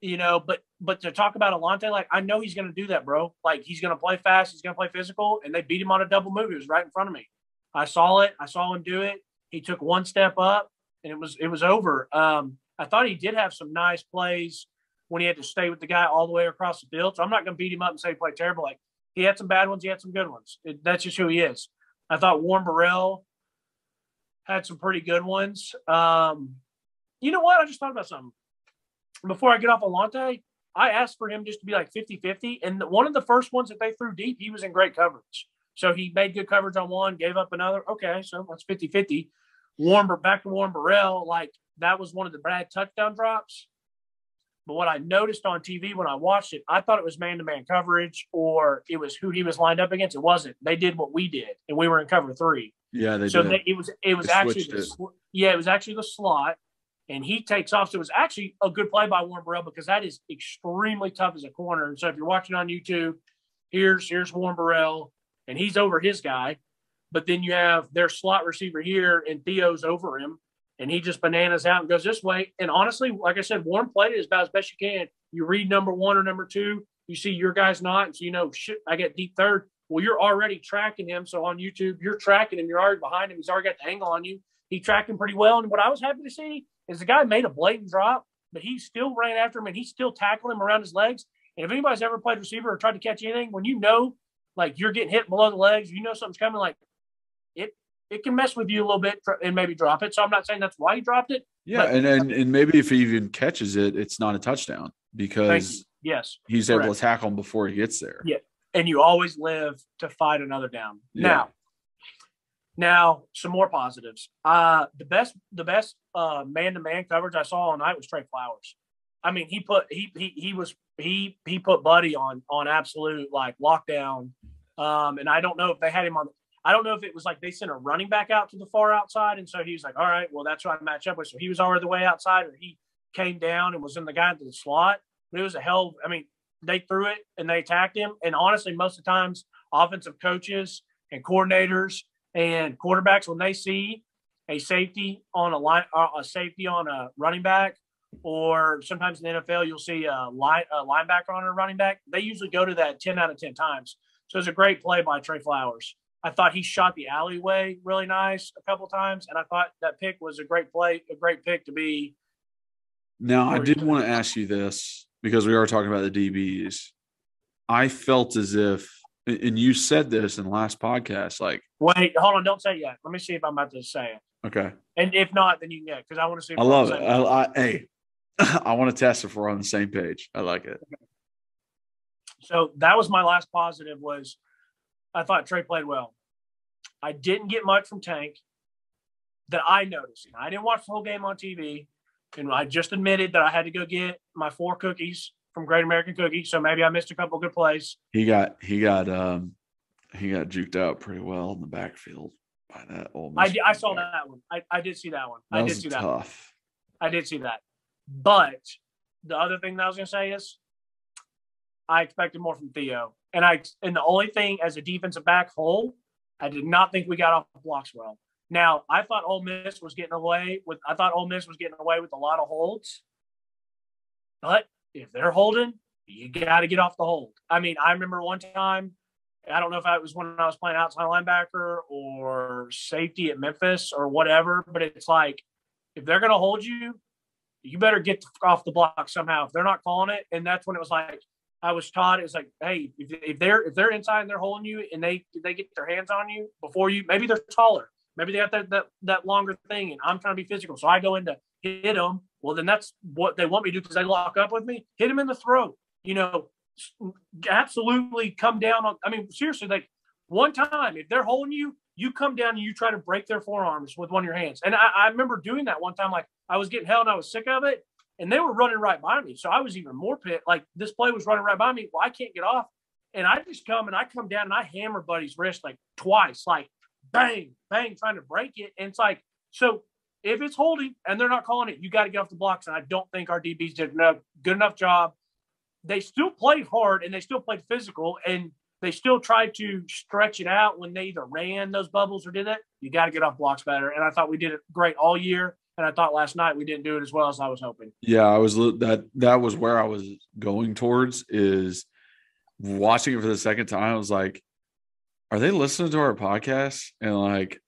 Speaker 5: but to talk about Alante, like, I know he's going to do that, bro. Like, he's going to play fast. He's going to play physical. And they beat him on a double move. It was right in front of me. I saw it. I saw him do it. He took one step up, and it was over. I thought he did have some nice plays when he had to stay with the guy all the way across the field. So I'm not going to beat him up and say he played terrible. Like, he had some bad ones. He had some good ones. That's just who he is. I thought Warren Burrell had some pretty good ones. You know what? I just thought about something. before I get off Alante, I asked for him just to be like 50-50. And one of the first ones that they threw deep, he was in great coverage. So he made good coverage on one, gave up another. Okay, so that's 50-50. Back to Warren Burrell, like that was one of the bad touchdown drops. But what I noticed on TV when I watched it, I thought it was man-to-man coverage or it was who he was lined up against. It wasn't. They did what we did, and we were in cover 3.
Speaker 1: Yeah, they did.
Speaker 5: It was actually the slot. And he takes off. So it was actually a good play by Warren Burrell because that is extremely tough as a corner. And so if you're watching on YouTube, here's Warren Burrell, and he's over his guy. But then you have their slot receiver here, and Theo's over him. And he just bananas out and goes this way. And honestly, like I said, Warren played it about as best you can. You read number 1 or number 2, you see your guy's not. And so you know, shit, I get deep third. Well, you're already tracking him. So on YouTube, you're tracking him. You're already behind him. He's already got the angle on you. He tracked him pretty well. And what I was happy to see is the guy made a blatant drop, but he still ran after him and he still tackled him around his legs. And if anybody's ever played receiver or tried to catch anything, when you know, like you're getting hit below the legs, you know something's coming, like it can mess with you a little bit and maybe drop it. So I'm not saying that's why he dropped it.
Speaker 1: Yeah, and maybe if he even catches it, it's not a touchdown because he's able to tackle him before he gets there.
Speaker 5: Yeah, and you always live to fight another down.
Speaker 1: Yeah.
Speaker 5: Now, some more positives. The best man-to-man coverage I saw all night was Trey Flowers. I mean, he put Buddy on absolute like lockdown. And I don't know if they had him on. I don't know if it was like they sent a running back out to the far outside, and so he was like, "All right, well that's what I match up with." So he was already the way outside, or he came down and was in the guy into the slot. But it was they threw it and they attacked him. And honestly, most of the times, offensive coaches and coordinators and quarterbacks, when they see a safety on a running back, or sometimes in the NFL you'll see a linebacker on a running back, they usually go to that 10 out of 10 times. So it's a great play by Trey Flowers. I thought he shot the alleyway really nice a couple times, and I thought that pick was a great play, a great pick to be.
Speaker 1: Now, I did want to ask you this because we are talking about the DBs. I felt as if, and you said this in the last podcast, like.
Speaker 5: Wait, hold on. Don't say it yet. Let me see if I'm about to say it.
Speaker 1: Okay.
Speaker 5: And if not, then you can, because I want to see.
Speaker 1: I love it. Hey, I want to test if we're on the same page. I like it.
Speaker 5: Okay. So that was my last positive was I thought Trey played well. I didn't get much from Tank that I noticed. And I didn't watch the whole game on TV. And I just admitted that I had to go get my 4 cookies from Great American Cookie. So maybe I missed a couple of good plays.
Speaker 1: He got juked out pretty well in the backfield by that Ole Miss.
Speaker 5: I saw that one. I did see that one.
Speaker 1: I did see that. Tough.
Speaker 5: I did see that. But the other thing that I was going to say is I expected more from Theo. And the only thing as a defensive back whole, I did not think we got off the blocks well. Now, I thought Ole Miss was getting away with a lot of holds. But if they're holding, you got to get off the hold. I mean, I remember one time, I don't know if it was when I was playing outside linebacker or safety at Memphis or whatever, but it's like, if they're going to hold you, you better get off the block somehow. If they're not calling it, and that's when it was like, I was taught, it was like, hey, if they're inside and they're holding you and they get their hands on you before you, maybe they're taller. Maybe they got that longer thing, and I'm trying to be physical. So I go in to hit them. Well, then that's what they want me to do because they lock up with me. Hit them in the throat. Absolutely come down on – I mean, seriously, like one time, if they're holding you, you come down and you try to break their forearms with one of your hands. And I remember doing that one time. Like I was getting held and I was sick of it, and they were running right by me. So I was even more pissed. Like this play was running right by me. Well, I can't get off. And I just come down and I hammer Buddy's wrist like twice, like bang, bang, trying to break it. And it's like, so if it's holding and they're not calling it, you got to get off the blocks. And I don't think our DBs did a good enough job. They still played hard and they still played physical and they still tried to stretch it out when they either ran those bubbles or did it. You got to get off blocks better. And I thought we did it great all year. And I thought last night we didn't do it as well as I was hoping.
Speaker 1: Yeah, that was where I was going towards, is watching it for the second time. I was like, are they listening to our podcast and like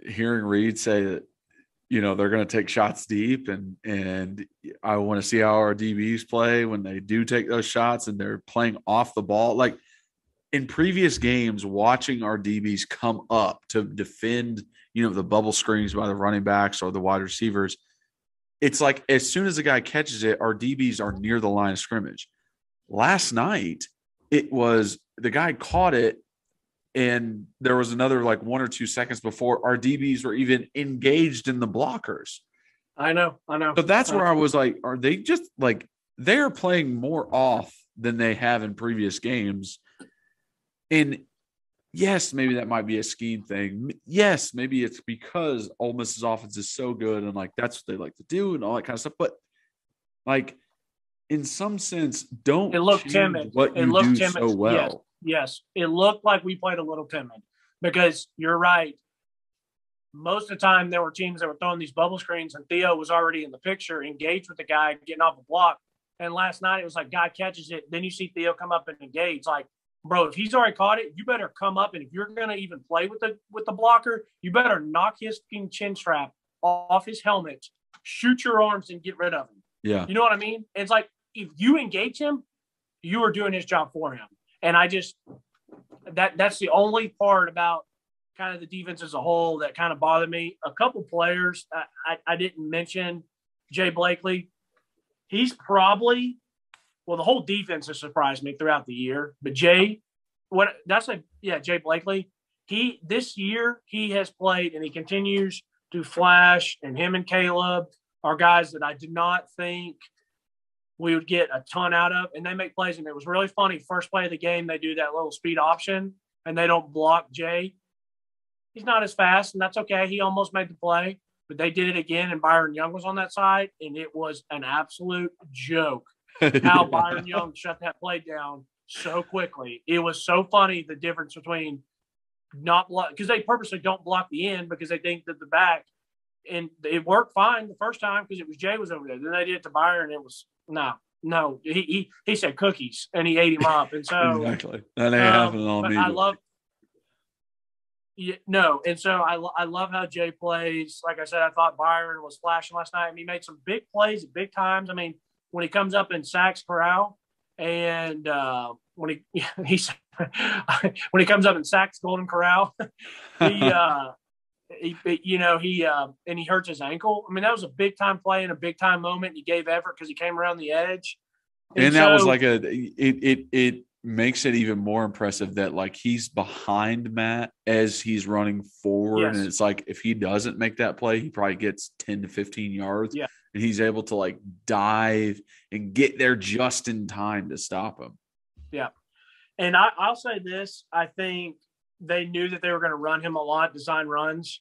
Speaker 1: hearing Reed say that, they're going to take shots deep and I want to see how our DBs play when they do take those shots and they're playing off the ball. Like in previous games, watching our DBs come up to defend, the bubble screens by the running backs or the wide receivers, it's like as soon as the guy catches it, our DBs are near the line of scrimmage. Last night, it was the guy caught it, and there was another like 1 or 2 seconds before our DBs were even engaged in the blockers.
Speaker 5: I know.
Speaker 1: So that's where I was like, are they just like they're playing more off than they have in previous games? And yes, maybe that might be a scheme thing. Yes, maybe it's because Ole Miss's offense is so good and like that's what they like to do and all that kind of stuff. But like in some sense, don't
Speaker 5: it looked
Speaker 1: change
Speaker 5: timid.
Speaker 1: what
Speaker 5: It
Speaker 1: you
Speaker 5: looked
Speaker 1: do
Speaker 5: timid.
Speaker 1: so well.
Speaker 5: Yes. It looked like we played a little timid because you're right. Most of the time there were teams that were throwing these bubble screens and Theo was already in the picture, engaged with the guy, getting off the block. And last night it was like guy catches it. Then you see Theo come up and engage. Like, bro, if he's already caught it, you better come up. And if you're going to even play with the blocker, you better knock his chin strap off his helmet, shoot your arms and get rid of him.
Speaker 1: Yeah.
Speaker 5: You know what I mean? It's like, if you engage him, you are doing his job for him. And I just that's the only part about kind of the defense as a whole that kind of bothered me. A couple players I didn't mention. Jay Blakely, he's probably the whole defense has surprised me throughout the year. But Jay Blakely. This year he has played and he continues to flash. And him and Caleb are guys that I did not think we would get a ton out of, and they make plays. And it was really funny. First play of the game, they do that little speed option, and they don't block Jay. He's not as fast, and that's okay. He almost made the play, but they did it again, and Byron Young was on that side, and it was an absolute joke how Byron Young shut that play down so quickly. It was so funny, the difference between not block, because they purposely don't block the end because they think that the back, and it worked fine the first time because it was Jay was over there. Then they did it to Byron, and it was no. He said cookies, and he ate him up. And so
Speaker 1: exactly that ain't happening on me.
Speaker 5: And so I love how Jay plays. Like I said, I thought Byron was flashing last night. I mean, he made some big plays at big times. I mean, when he comes up and sacks Corral, and when he comes up and sacks Golden Corral, he hurts his ankle. I mean, that was a big time play and a big time moment. He gave effort because he came around the edge,
Speaker 1: and that was like it makes it even more impressive that like he's behind Matt as he's running forward, yes. And it's like if he doesn't make that play, he probably gets 10 to 15 yards.
Speaker 5: Yeah,
Speaker 1: and he's able to like dive and get there just in time to stop him.
Speaker 5: Yeah, and I'll say this: I think they knew that they were going to run him a lot, design runs.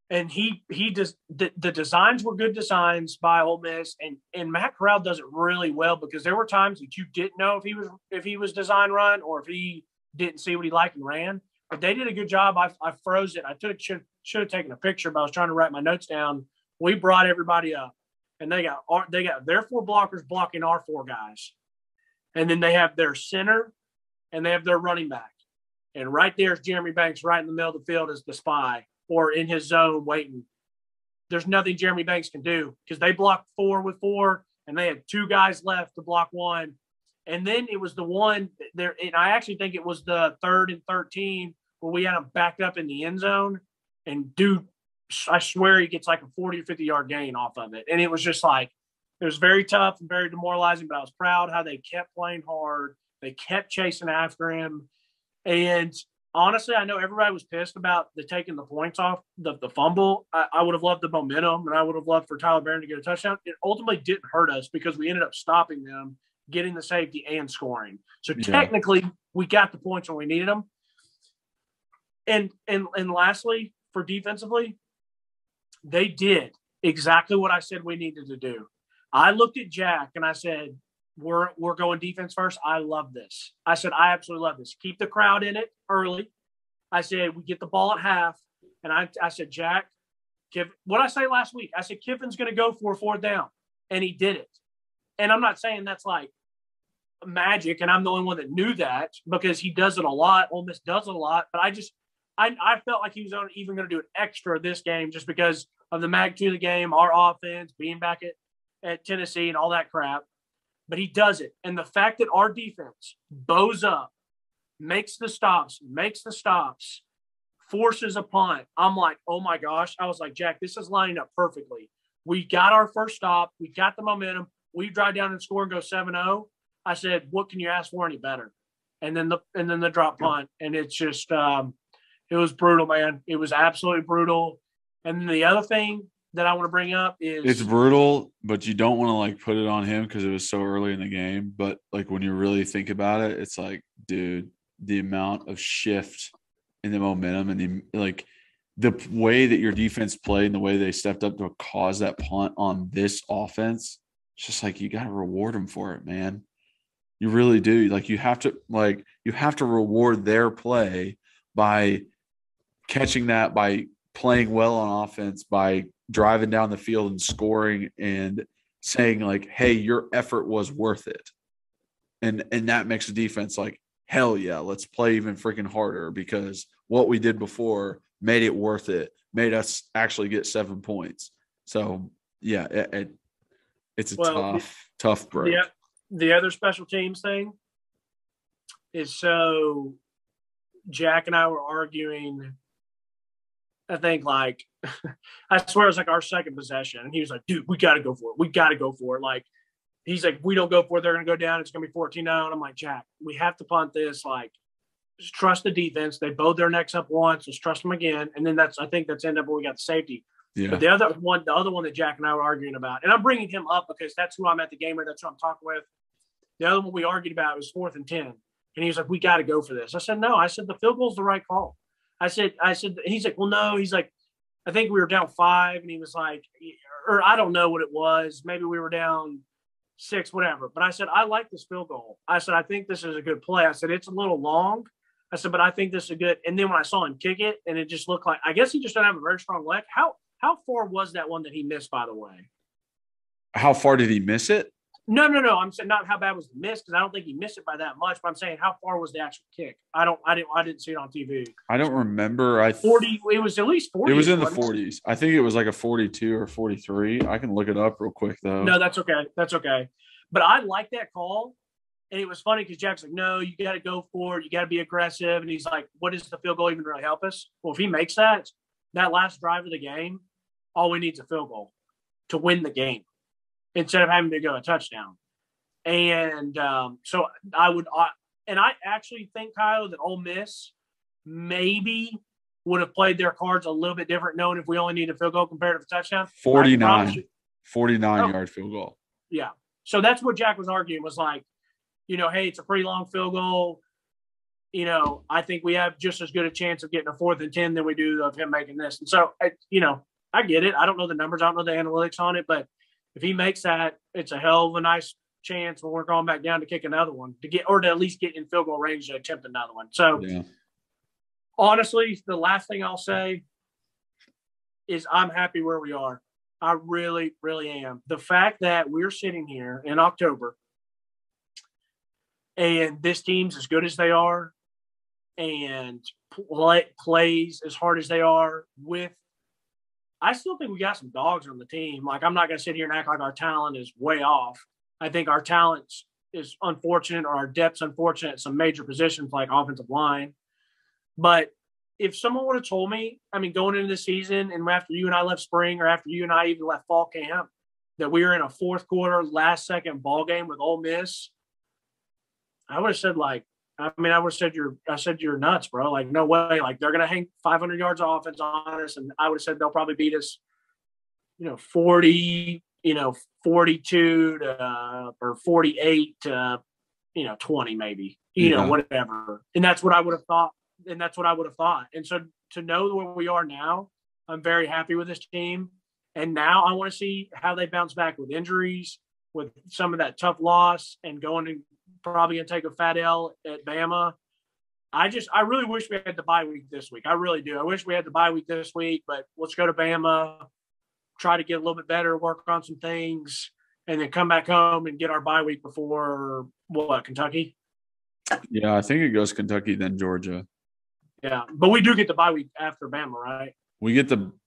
Speaker 5: And he just the designs were good designs by Ole Miss, and Matt Corral does it really well because there were times that you didn't know if he was design run or if he didn't see what he liked and ran. But they did a good job. I froze it. I should have taken a picture, but I was trying to write my notes down. We brought everybody up, and they got their 4 blockers blocking our 4 guys, and then they have their center and they have their running back. And right there is Jeremy Banks right in the middle of the field as the spy or in his zone waiting. There's nothing Jeremy Banks can do because they blocked 4 with 4 and they had 2 guys left to block 1. And then it was the one there. And I actually think it was the 3rd and 13 where we had him backed up in the end zone. And dude, I swear he gets like a 40 or 50 yard gain off of it. And it was just like, it was very tough and very demoralizing, but I was proud how they kept playing hard. They kept chasing after him. And honestly, I know everybody was pissed about taking the points off the fumble. I would have loved the momentum, and I would have loved for Tyler Barron to get a touchdown. It ultimately didn't hurt us because we ended up stopping them, getting the safety, and scoring. So technically, we got the points when we needed them. And lastly, for defensively, they did exactly what I said we needed to do. I looked at Jack and I said, We're going defense first. I love this. I said, I absolutely love this. Keep the crowd in it early. I said, we get the ball at half. And I said, Jack, what I say last week? I said, Kiffin's going to go for a 4th down. And he did it. And I'm not saying that's like magic. And I'm the only one that knew that because he does it a lot. Ole Miss does it a lot. But I felt like he was even going to do it extra this game just because of the magnitude of the game, our offense, being back at Tennessee and all that crap. But he does it. And the fact that our defense bows up, makes the stops, forces a punt. I'm like, oh my gosh. I was like, Jack, this is lining up perfectly. We got our first stop. We got the momentum. We drive down and score and go 7-0. I said, what can you ask for any better? And then the drop punt. And it's just it was brutal, man. It was absolutely brutal. And then the other thing that I want to bring up is
Speaker 1: it's brutal, but you don't want to like put it on him because it was so early in the game. But like when you really think about it, it's like, dude, the amount of shift in the momentum and the way that your defense played and the way they stepped up to cause that punt on this offense, it's just like you got to reward them for it, man. You really do. Like you have to reward their play by catching that, by playing well on offense, by driving down the field and scoring and saying like, hey, your effort was worth it. And that makes the defense like, hell yeah, let's play even freaking harder because what we did before made it worth it, made us actually get 7 points. So, yeah, it's a tough break.
Speaker 5: Yeah, the other special teams thing is so Jack and I were arguing, I think, like, I swear it was like our second possession. And he was like, dude, we got to go for it. We got to go for it. Like, he's like, we don't go for it, they're going to go down. It's going to be 14-0. And I'm like, Jack, we have to punt this. Like, just trust the defense. They bowed their necks up once. Let's trust them again. And then I think that's ended up when we got the safety.
Speaker 1: Yeah.
Speaker 5: But the other one that Jack and I were arguing about, and I'm bringing him up because that's who I'm at the game with. That's who I'm talking with. The other one we argued about was 4th and 10. And he was like, we got to go for this. I said, no. I said, the field goal's the right call. I said, he's like, well, no. He's like, I think we were down 5. And he was like, or I don't know what it was. Maybe we were down 6, whatever. But I said, I like this field goal. I said, I think this is a good play. I said, it's a little long. I said, but I think this is good. And then when I saw him kick it, and it just looked like, I guess he just doesn't have a very strong leg. How far was that one that he missed, by the way?
Speaker 1: How far did he miss it?
Speaker 5: No. I'm saying not how bad was the miss, because I don't think he missed it by that much. But I'm saying how far was the actual kick? I didn't see it on TV.
Speaker 1: I don't remember.
Speaker 5: 40. It was at least 40.
Speaker 1: It was in the 40s. I think it was like a 42 or 43. I can look it up real quick though.
Speaker 5: No, that's okay. That's okay. But I like that call. And it was funny because Jack's like, no, you got to go for it. You got to be aggressive. And he's like, what does the field goal even really help us? Well, if he makes that last drive of the game, all we need is a field goal to win the game instead of having to go a touchdown. And so I actually think, Kyle, that Ole Miss maybe would have played their cards a little bit different, knowing if we only need a field goal compared to the touchdown.
Speaker 1: 49-yard field goal.
Speaker 5: Yeah. So that's what Jack was arguing, was like, hey, it's a pretty long field goal. I think we have just as good a chance of getting a 4th and 10 than we do of him making this. And so, I get it. I don't know the numbers. I don't know the analytics on it. But if he makes that, it's a hell of a nice chance when we're going back down to kick another one to at least get in field goal range to attempt another one. So, honestly, the last thing I'll say is I'm happy where we are. I really, really am. The fact that we're sitting here in October and this team's as good as they are and plays as hard as they are I still think we got some dogs on the team. Like, I'm not going to sit here and act like our talent is way off. I think our talent is unfortunate, or our depth's unfortunate at some major positions like offensive line. But if someone would have told me, going into the season and after you and I left spring, or after you and I even left fall camp, that we were in a 4th quarter, last second ball game with Ole Miss, I would have said I said you're nuts, bro. Like, no way. Like, they're going to hang 500 yards of offense on us. And I would have said they'll probably beat us, 40, 42 or 48 to, 20 maybe, whatever. And that's what I would have thought. And so to know where we are now, I'm very happy with this team. And now I want to see how they bounce back with injuries, with some of that tough loss, and probably going to take a fat L at Bama. I really wish we had the bye week this week. I really do. I wish we had the bye week this week, but let's go to Bama, try to get a little bit better, work on some things, and then come back home and get our bye week before, Kentucky?
Speaker 1: Yeah, I think it goes Kentucky, then Georgia.
Speaker 5: Yeah, but we do get the bye week after Bama, right?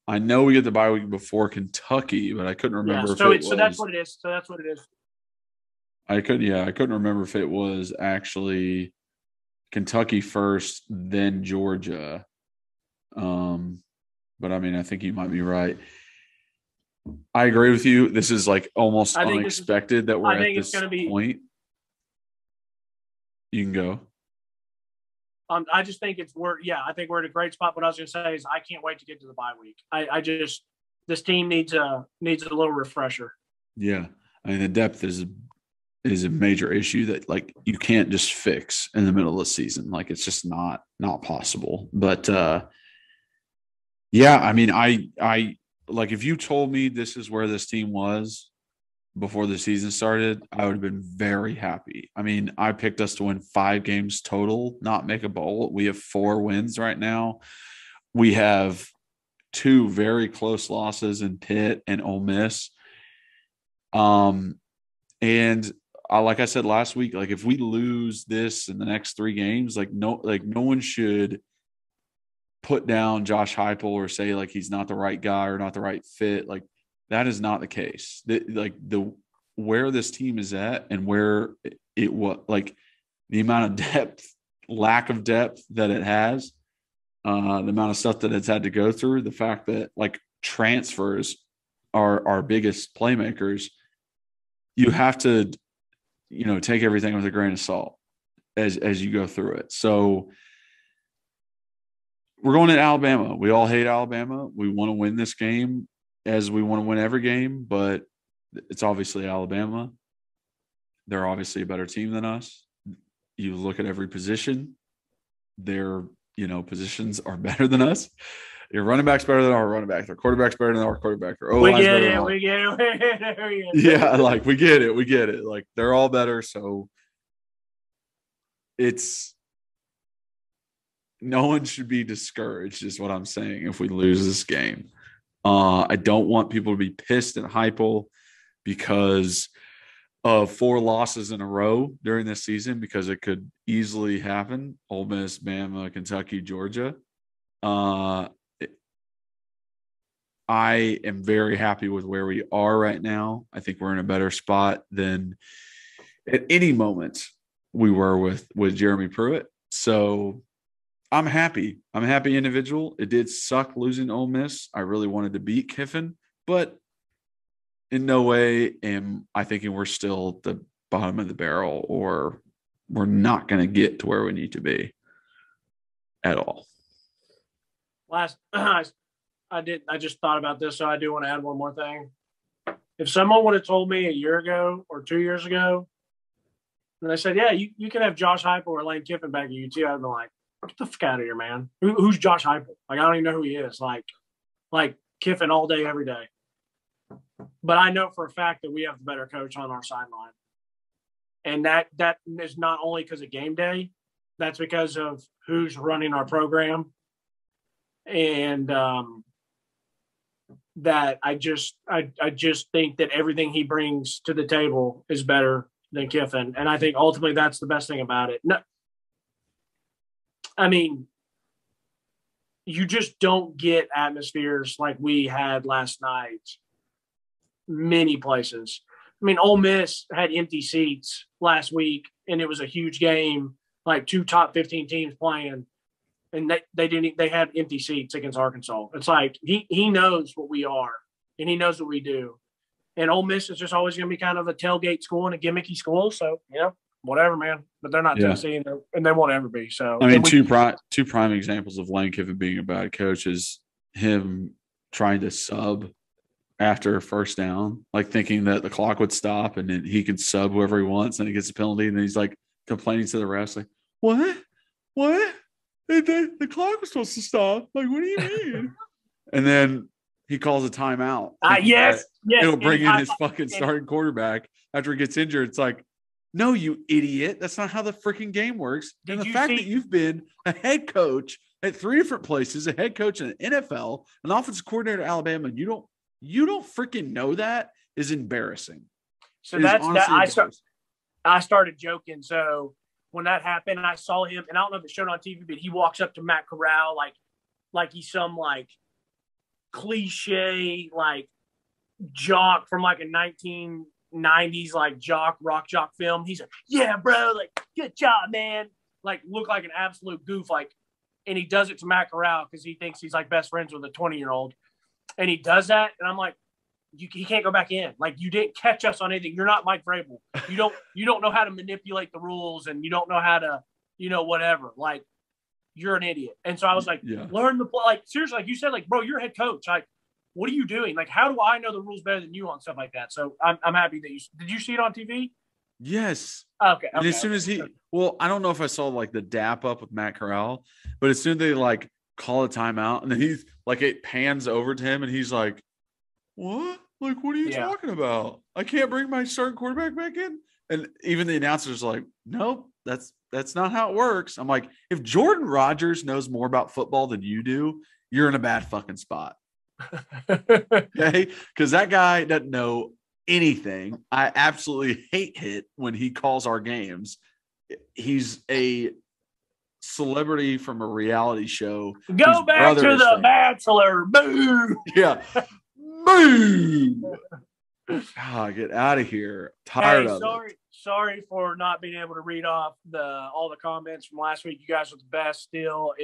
Speaker 1: I know we get the bye week before Kentucky, but I couldn't remember
Speaker 5: so that's what it is. So that's what it is.
Speaker 1: I couldn't remember if it was actually Kentucky first, then Georgia. But I think you might be right. I agree with you. This is like almost
Speaker 5: I think
Speaker 1: unexpected that we're
Speaker 5: I think
Speaker 1: at
Speaker 5: it's
Speaker 1: this
Speaker 5: going to be.
Speaker 1: point. You can go.
Speaker 5: I just think I think we're in a great spot. What I was going to say is I can't wait to get to the bye week. This team needs a little refresher.
Speaker 1: Yeah. I mean, the depth is a major issue that like you can't just fix in the middle of the season. Like it's just not possible. But yeah, I mean, I like if you told me this is where this team was before the season started, I would have been very happy. I mean, I picked us to win 5 games total, not make a bowl. We have 4 wins right now. We have 2 very close losses in Pitt and Ole Miss. And like I said last week, like if we lose this in the next 3 games, no one should put down Josh Heupel or say like he's not the right guy or not the right fit. Like that is not the case. Where this team is at and where it was, like the amount of depth, lack of depth that it has, the amount of stuff that it's had to go through, the fact that like transfers are our biggest playmakers, you have to, take everything with a grain of salt as you go through it. So we're going to Alabama. We all hate Alabama. We want to win this game as we want to win every game, but it's obviously Alabama. They're obviously a better team than us. You look at every position, their, positions are better than us. Your running back's better than our running back. Their quarterback's better than our quarterback.
Speaker 5: We get it.
Speaker 1: Yeah, like we get it. Like they're all better. So no one should be discouraged is what I'm saying if we lose this game. I don't want people to be pissed at Heupel because of 4 losses in a row during this season, because it could easily happen. Ole Miss, Bama, Kentucky, Georgia. I am very happy with where we are right now. I think we're in a better spot than at any moment we were with Jeremy Pruitt. So I'm happy. I'm a happy individual. It did suck losing Ole Miss. I really wanted to beat Kiffin, but in no way am I thinking we're still at the bottom of the barrel or we're not going to get to where we need to be at all.
Speaker 5: I just thought about this, so I do want to add one more thing. If someone would have told me a year ago or 2 years ago, and they said, yeah, you can have Josh Heupel or Lane Kiffin back at UT, I'd be like, get the fuck out of here, man. Who's Josh Heupel? Like, I don't even know who he is. Like Kiffin all day, every day. But I know for a fact that we have the better coach on our sideline. And that is not only because of game day, that's because of who's running our program. And that I just think that everything he brings to the table is better than Kiffin. And I think ultimately that's the best thing about it. No, I mean, you just don't get atmospheres like we had last night many places. I mean, Ole Miss had empty seats last week, and it was a huge game, like 2 top 15 teams playing. And they had empty seats against Arkansas. It's like he knows what we are, and he knows what we do. And Ole Miss is just always going to be kind of a tailgate school and a gimmicky school. So, whatever, man. But they're not Tennessee, and they won't ever be. So,
Speaker 1: I mean, two prime examples of Lane Kiffin being a bad coach is him trying to sub after a first down, like thinking that the clock would stop and then he could sub whoever he wants, and he gets a penalty, and then he's like complaining to the refs, like, what? The clock was supposed to stop. Like, what do you mean? And then he calls a timeout.
Speaker 5: Yes.
Speaker 1: It'll bring in his fucking starting quarterback after he gets injured. It's like, no, you idiot. That's not how the freaking game works. And the fact that you've been a head coach at 3 different places, a head coach in the NFL, an offensive coordinator at Alabama, and you don't freaking know that is embarrassing.
Speaker 5: So I started joking. So when that happened, I saw him, and I don't know if it showed on TV, but he walks up to Matt Corral like he's some like cliche like jock from like a 1990s like rock jock film. He's like, yeah, bro, like good job, man. Like look like an absolute goof, like, and he does it to Matt Corral because he thinks he's like best friends with a 20-year-old, and he does that, and I'm like, he can't go back in. Like, you didn't catch us on anything. You're not Mike Vrabel. You don't know how to manipulate the rules, and you don't know how to, whatever. Like, you're an idiot. And so I was like, learn the play. Like, seriously, like you said, like, bro, you're a head coach. Like, what are you doing? Like, how do I know the rules better than you on stuff like that? So I'm happy that did you see it on TV?
Speaker 1: Yes.
Speaker 5: Okay.
Speaker 1: And as soon as I don't know if I saw like the dap up with Matt Corral, but as soon as they like call a timeout, and then he's like, it pans over to him and he's like, what? Like, what are you talking about? I can't bring my starting quarterback back in. And even the announcer's like, nope, that's not how it works. I'm like, if Jordan Rodgers knows more about football than you do, you're in a bad fucking spot. Okay. Because that guy doesn't know anything. I absolutely hate it when he calls our games. He's a celebrity from a reality show.
Speaker 5: Go back to the Bachelor. Boo.
Speaker 1: Yeah. Boo. God, get out of here. Tired of it.
Speaker 5: Sorry for not being able to read off all the comments from last week. You guys are the best still.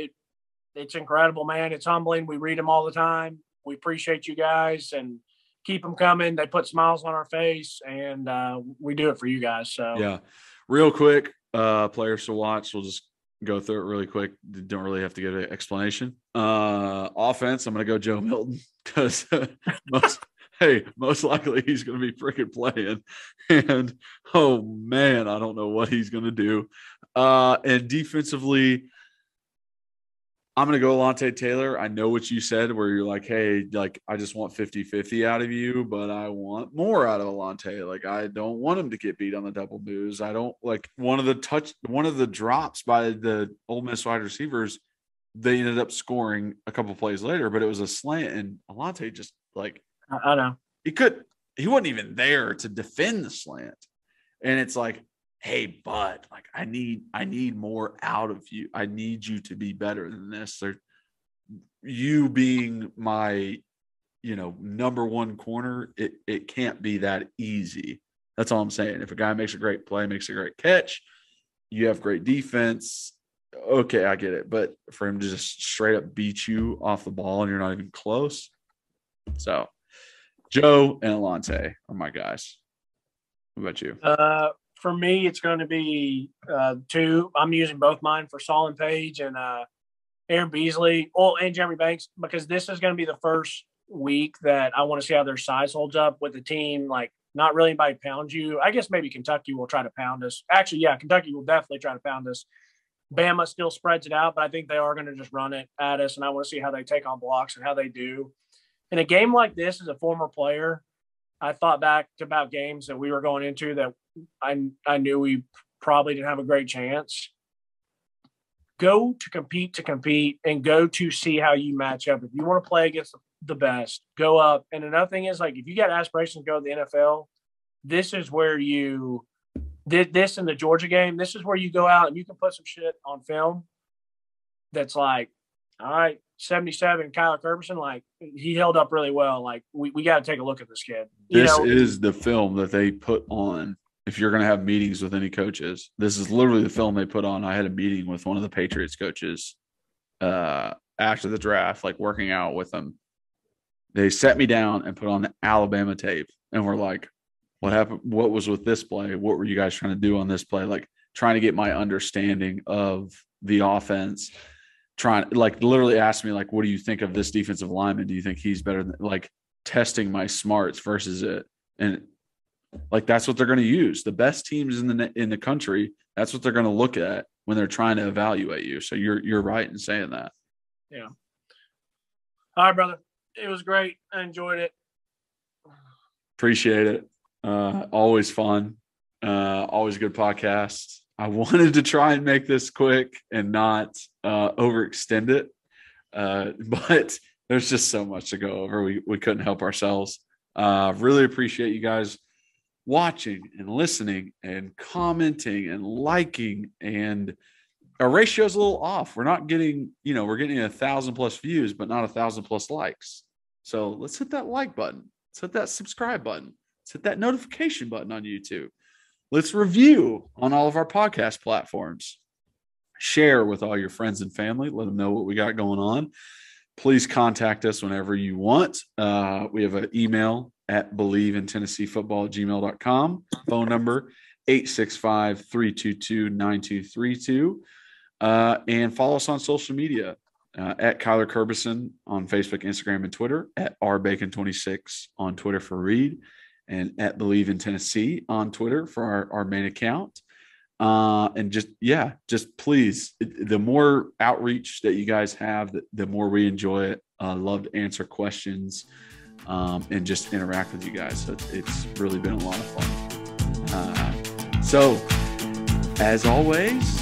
Speaker 5: It's incredible, man. It's humbling. We read them all the time. We appreciate you guys and keep them coming. They put smiles on our face, and we do it for you guys. So
Speaker 1: yeah, real quick, players to watch. We'll just go through it really quick. Don't really have to give an explanation. Offense, I'm going to go Joe Milton because most likely he's going to be freaking playing. And, oh, man, I don't know what he's going to do. And defensively, I'm going to go Alontae Taylor. I know what you said where you're like, hey, like, I just want 50-50 out of you, but I want more out of Alontae. Like, I don't want him to get beat on the double moves. I don't like one of the drops by the Ole Miss wide receivers. They ended up scoring a couple plays later, but it was a slant, and Alontae just like,
Speaker 5: I know
Speaker 1: he wasn't even there to defend the slant. And it's like, hey, bud, like I need more out of you. I need you to be better than this. You being my, number one corner, it can't be that easy. That's all I'm saying. If a guy makes a great play, makes a great catch, you have great defense. Okay, I get it. But for him to just straight up beat you off the ball and you're not even close. So Joe and Alontae are my guys. What about you?
Speaker 5: For me, it's going to be two. I'm using both mine for Solon Page and Aaron Beasley, and Jeremy Banks, because this is going to be the first week that I want to see how their size holds up with the team. Like, not really anybody pound you. I guess maybe Kentucky will try to pound us. Actually, yeah, Kentucky will definitely try to pound us. Bama still spreads it out, but I think they are going to just run it at us, and I want to see how they take on blocks and how they do. In a game like this, as a former player, I thought back to about games that we were going into that I knew we probably didn't have a great chance. Go to compete and go to see how you match up. If you want to play against the best, go up. And another thing is, like, if you got aspirations to go to the NFL, this is where you did this in the Georgia game. This is where you go out and you can put some shit on film that's like, all right, 77, Kyler Kerberson, like, he held up really well. Like, we got to take a look at this kid.
Speaker 1: This is the film that they put on if you're going to have meetings with any coaches. This is literally the film they put on. I had a meeting with one of the Patriots coaches after the draft, like working out with them. They sat me down and put on the Alabama tape, and we're like, what happened? What was with this play? What were you guys trying to do on this play? Like, trying to get my understanding of the offense. Literally asked me, like, what do you think of this defensive lineman? Do you think he's better than, like, testing my smarts versus it? And like, that's what they're going to use. The best teams in the country, that's what they're going to look at when they're trying to evaluate you. So you're right in saying that.
Speaker 5: Yeah. All right, brother. It was great. I enjoyed it.
Speaker 1: Appreciate it. Always fun. Always a good podcast. I wanted to try and make this quick and not overextend it. But there's just so much to go over. We couldn't help ourselves. Really appreciate you guys watching and listening and commenting and liking. And our ratio is a little off. We're not getting, we're getting 1,000+ views, but not 1,000+ likes. So let's hit that like button. Let's hit that subscribe button. Let's hit that notification button on YouTube. Let's review on all of our podcast platforms. Share with all your friends and family. Let them know what we got going on. please contact us whenever you want. We have an email at believeintennessee.football@gmail.com. Phone number 865-322-9232. And follow us on social media at Kyler Kerbison on Facebook, Instagram, and Twitter, at rbacon26 on Twitter for Reed, and at Believe in Tennessee on Twitter for our main account. And just please, the more outreach that you guys have, the more we enjoy it. Love to answer questions and just interact with you guys. So it's really been a lot of fun. So as always,